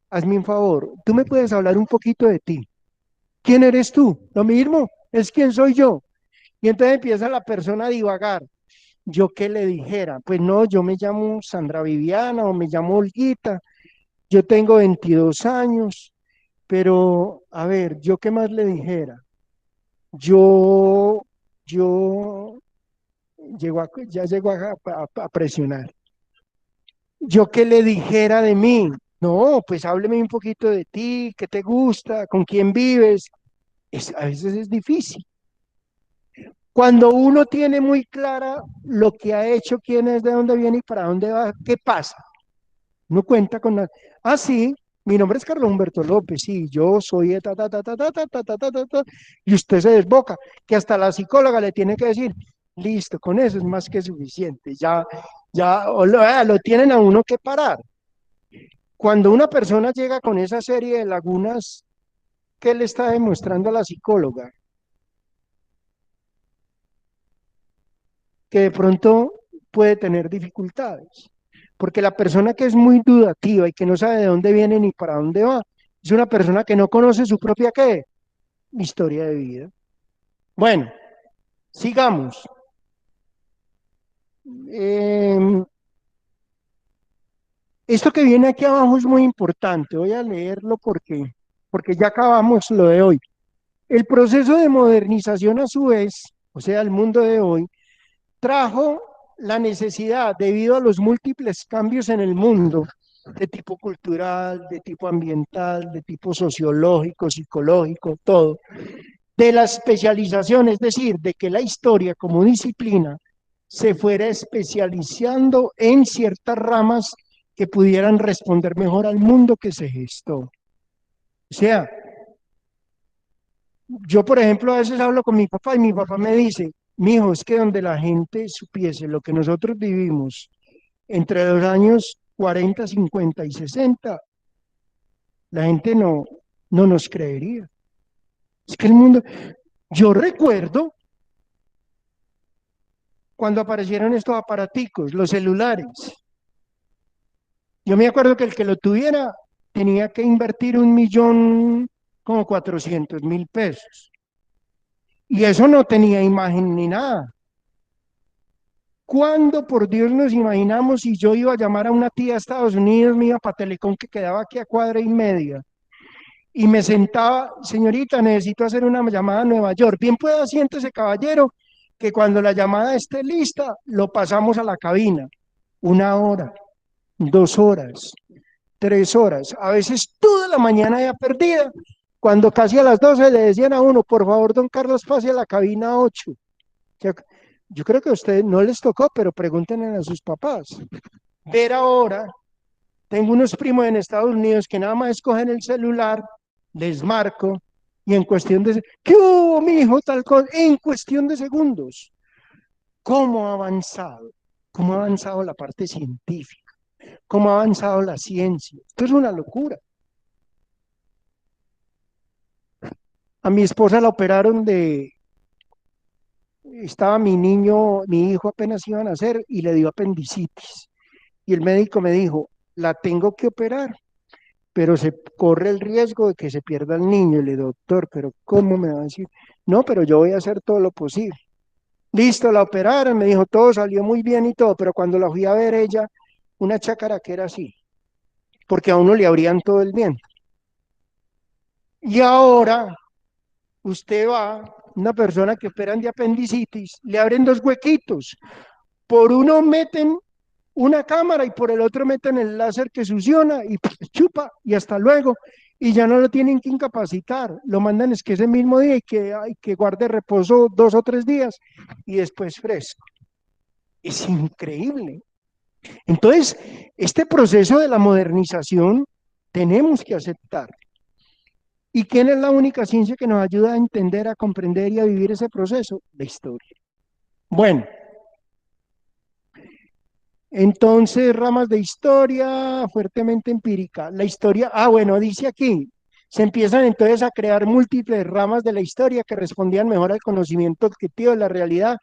Speaker 1: Hazme un favor, ¿tú me puedes hablar un poquito de ti? ¿Quién eres tú? Lo mismo, es quién soy yo. Y entonces empieza la persona a divagar. ¿Yo qué le dijera? Pues no, yo me llamo Sandra Viviana o me llamo Olguita, yo tengo 22 años, pero a ver, ¿yo qué más le dijera? Yo ya llego a presionar. ¿Yo qué le dijera de mí? No, pues hábleme un poquito de ti, qué te gusta, con quién vives. A veces es difícil. Cuando uno tiene muy clara lo que ha hecho, quién es, de dónde viene y para dónde va, ¿qué pasa? No cuenta con nada. Ah, sí, mi nombre es Carlos Humberto López, sí, yo soy ta, ta, ta, ta, ta, ta, ta, ta, ta, ta, ta, y usted se desboca, que hasta la psicóloga le tiene que decir, listo, con eso es más que suficiente, ya lo tienen a uno que parar. Cuando una persona llega con esa serie de lagunas, ¿qué le está demostrando a la psicóloga? Que de pronto puede tener dificultades. Porque la persona que es muy dudativa y que no sabe de dónde viene ni para dónde va, es una persona que no conoce su propia ¿qué? Historia de vida. Bueno, sigamos. Esto que viene aquí abajo es muy importante. Voy a leerlo porque ya acabamos lo de hoy. El proceso de modernización a su vez, o sea, el mundo de hoy, trajo la necesidad, debido a los múltiples cambios en el mundo, de tipo cultural, de tipo ambiental, de tipo sociológico, psicológico, todo, de la especialización, es decir, de que la historia como disciplina se fuera especializando en ciertas ramas que pudieran responder mejor al mundo que se gestó. O sea, yo, por ejemplo, a veces hablo con mi papá y mi papá me dice, mijo, es que donde la gente supiese lo que nosotros vivimos entre los años 40, 50 y 60, la gente no nos creería. Es que el mundo, yo recuerdo cuando aparecieron estos aparaticos, los celulares. Yo me acuerdo que el que lo tuviera tenía que invertir 1.400.000 pesos. Y eso no tenía imagen ni nada. ¿Cuándo, por Dios, nos imaginamos si yo iba a llamar a una tía de Estados Unidos, me iba para Telecom, que quedaba aquí a cuadra y media, y me sentaba, señorita, necesito hacer una llamada a Nueva York? Bien pueda, siéntese, caballero, que cuando la llamada esté lista, lo pasamos a la cabina. 1 hora, 2 horas, 3 horas, a veces toda la mañana ya perdida. Cuando casi a las 12 le decían a uno, por favor, don Carlos, pase a la cabina 8. Yo creo que a ustedes no les tocó, pero pregúntenle a sus papás. Ver ahora, tengo unos primos en Estados Unidos que nada más escogen el celular, les marco, y en cuestión de... ¿Qué hubo, mi hijo? Tal cosa, en cuestión de segundos. ¿Cómo ha avanzado? ¿Cómo ha avanzado la parte científica? ¿Cómo ha avanzado la ciencia? Esto es una locura. A mi esposa la operaron estaba mi hijo apenas iba a nacer y le dio apendicitis. Y el médico me dijo, la tengo que operar, pero se corre el riesgo de que se pierda el niño. Y le digo, doctor, pero ¿cómo me va a decir? No, pero yo voy a hacer todo lo posible. Listo, la operaron, me dijo, todo salió muy bien y todo, pero cuando la fui a ver ella, una chácara que era así, porque a uno le abrían todo el vientre. Y ahora usted va, una persona que operan de apendicitis, le abren 2 huequitos, por uno meten una cámara y por el otro meten el láser que succiona y chupa y hasta luego, y ya no lo tienen que incapacitar, lo mandan es que ese mismo día y que guarde reposo 2 o 3 días y después fresco. Es increíble. Entonces, este proceso de la modernización tenemos que aceptar. ¿Y quién es la única ciencia que nos ayuda a entender, a comprender y a vivir ese proceso? La historia. Bueno, entonces ramas de historia fuertemente empírica. La historia, bueno, dice aquí, se empiezan entonces a crear múltiples ramas de la historia que respondían mejor al conocimiento objetivo de la realidad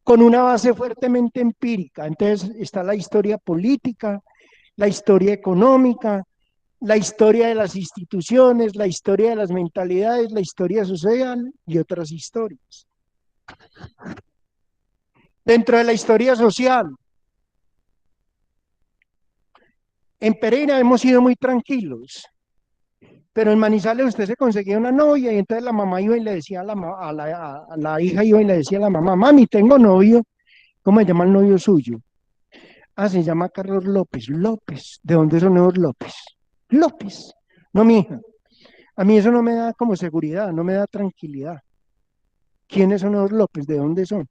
Speaker 1: con una base fuertemente empírica. Entonces está la historia política, la historia económica, la historia de las instituciones, la historia de las mentalidades, la historia social y otras historias. Dentro de la historia social, en Pereira hemos sido muy tranquilos, pero en Manizales usted se conseguía una novia y entonces la mamá iba y le decía a la hija iba y le decía a la mamá, mami, tengo novio. ¿Cómo se llama el novio suyo? Se llama Carlos López. López, ¿de dónde son esos López? López. No, mi hija, a mí eso no me da como seguridad, no me da tranquilidad. ¿Quiénes son esos López? ¿De dónde son?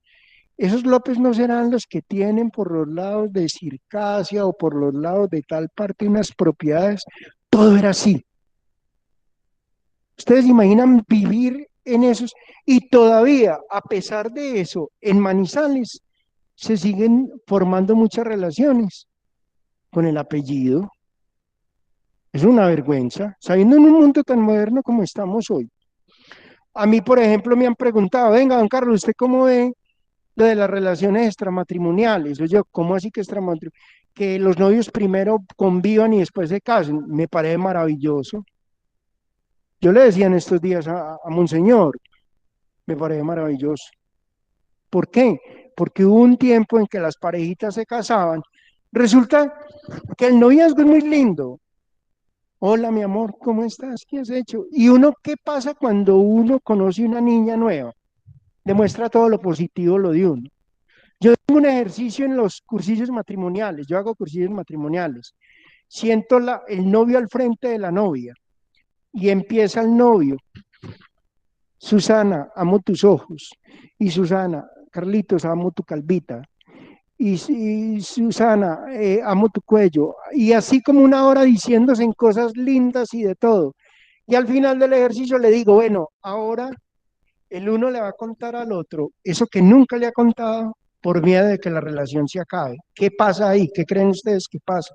Speaker 1: Esos López no serán los que tienen por los lados de Circasia o por los lados de tal parte unas propiedades. Todo era así. Ustedes imaginan vivir en esos y todavía, a pesar de eso, en Manizales se siguen formando muchas relaciones con el apellido. Es una vergüenza, sabiendo en un mundo tan moderno como estamos hoy. A mí, por ejemplo, me han preguntado, venga, don Carlos, ¿usted cómo ve lo de las relaciones extramatrimoniales? Yo, ¿cómo así que extramatrimoniales? Que los novios primero convivan y después se casen. Me parece maravilloso. Yo le decía en estos días a Monseñor, me parece maravilloso. ¿Por qué? Porque hubo un tiempo en que las parejitas se casaban. Resulta que el noviazgo es muy lindo. Hola, mi amor, ¿cómo estás? ¿Qué has hecho? Y uno, ¿qué pasa cuando uno conoce una niña nueva? Demuestra todo lo positivo lo de uno. Yo tengo un ejercicio en los cursillos matrimoniales, yo hago cursillos matrimoniales. Siento el novio al frente de la novia y empieza el novio. Susana, amo tus ojos. Y Susana, Carlitos, amo tu calvita. Y Susana, amo tu cuello. Y así como 1 hora diciéndose en cosas lindas y de todo. Y al final del ejercicio le digo, bueno, ahora el uno le va a contar al otro eso que nunca le ha contado por miedo de que la relación se acabe. ¿Qué pasa ahí? ¿Qué creen ustedes que pasa?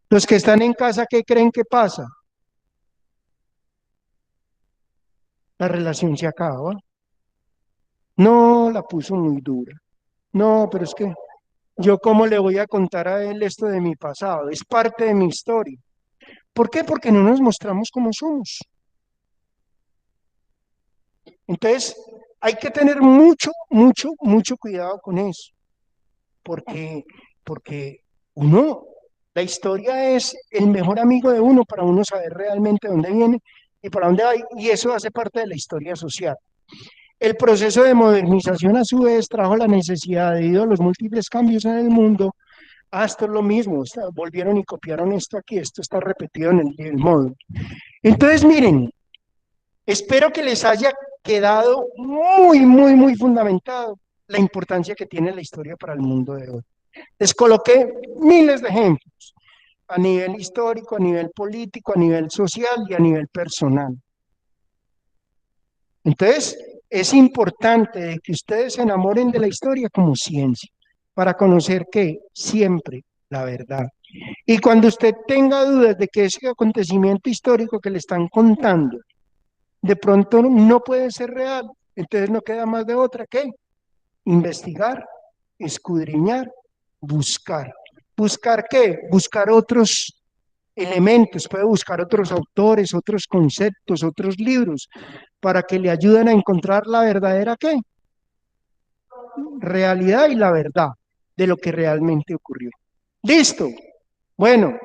Speaker 1: Los que están en casa, ¿qué creen que pasa? La relación se acaba. No, la puso muy dura. No, pero es que yo cómo le voy a contar a él esto de mi pasado, es parte de mi historia. ¿Por qué? Porque no nos mostramos como somos. Entonces, hay que tener mucho, mucho, mucho cuidado con eso, porque, porque uno, la historia es el mejor amigo de uno para uno saber realmente dónde viene y para dónde va, y eso hace parte de la historia social. El proceso de modernización, a su vez, trajo la necesidad, debido a los múltiples cambios en el mundo, esto es lo mismo, volvieron y copiaron esto aquí, esto está repetido en el módulo. Entonces, miren, espero que les haya quedado muy, muy, muy fundamentado la importancia que tiene la historia para el mundo de hoy. Les coloqué miles de ejemplos a nivel histórico, a nivel político, a nivel social y a nivel personal. Entonces, es importante de que ustedes se enamoren de la historia como ciencia, para conocer que siempre la verdad. Y cuando usted tenga dudas de que ese acontecimiento histórico que le están contando de pronto no puede ser real, entonces no queda más de otra que investigar, escudriñar, buscar. ¿Buscar qué? Buscar otros elementos, puede buscar otros autores, otros conceptos, otros libros, para que le ayuden a encontrar la verdadera qué? Realidad y la verdad de lo que realmente ocurrió. Listo. Bueno,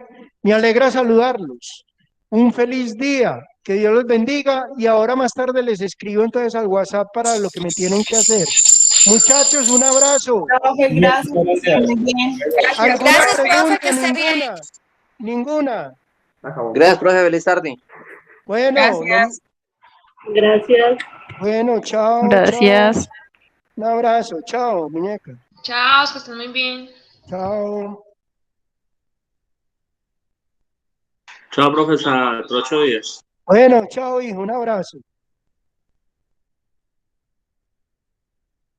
Speaker 1: me alegra saludarlos. Un feliz día. Que Dios los bendiga. Y ahora más tarde les escribo entonces al WhatsApp para lo que me tienen que hacer. Muchachos, un abrazo.
Speaker 4: Profe, gracias. Muy bien.
Speaker 1: ¿Alguna
Speaker 7: Gracias, profe,
Speaker 1: pregunta?
Speaker 7: que esté bien.
Speaker 1: Ninguna.
Speaker 8: Gracias, profe. Feliz tarde.
Speaker 1: Bueno,
Speaker 4: Gracias.
Speaker 6: Gracias.
Speaker 1: bueno, chao, chao.
Speaker 6: Gracias.
Speaker 1: Un abrazo, chao, muñeca.
Speaker 7: Chao, que estén muy bien.
Speaker 1: Chao.
Speaker 2: Chao, profesor. 8 días.
Speaker 1: Bueno, chao, hijo, un abrazo.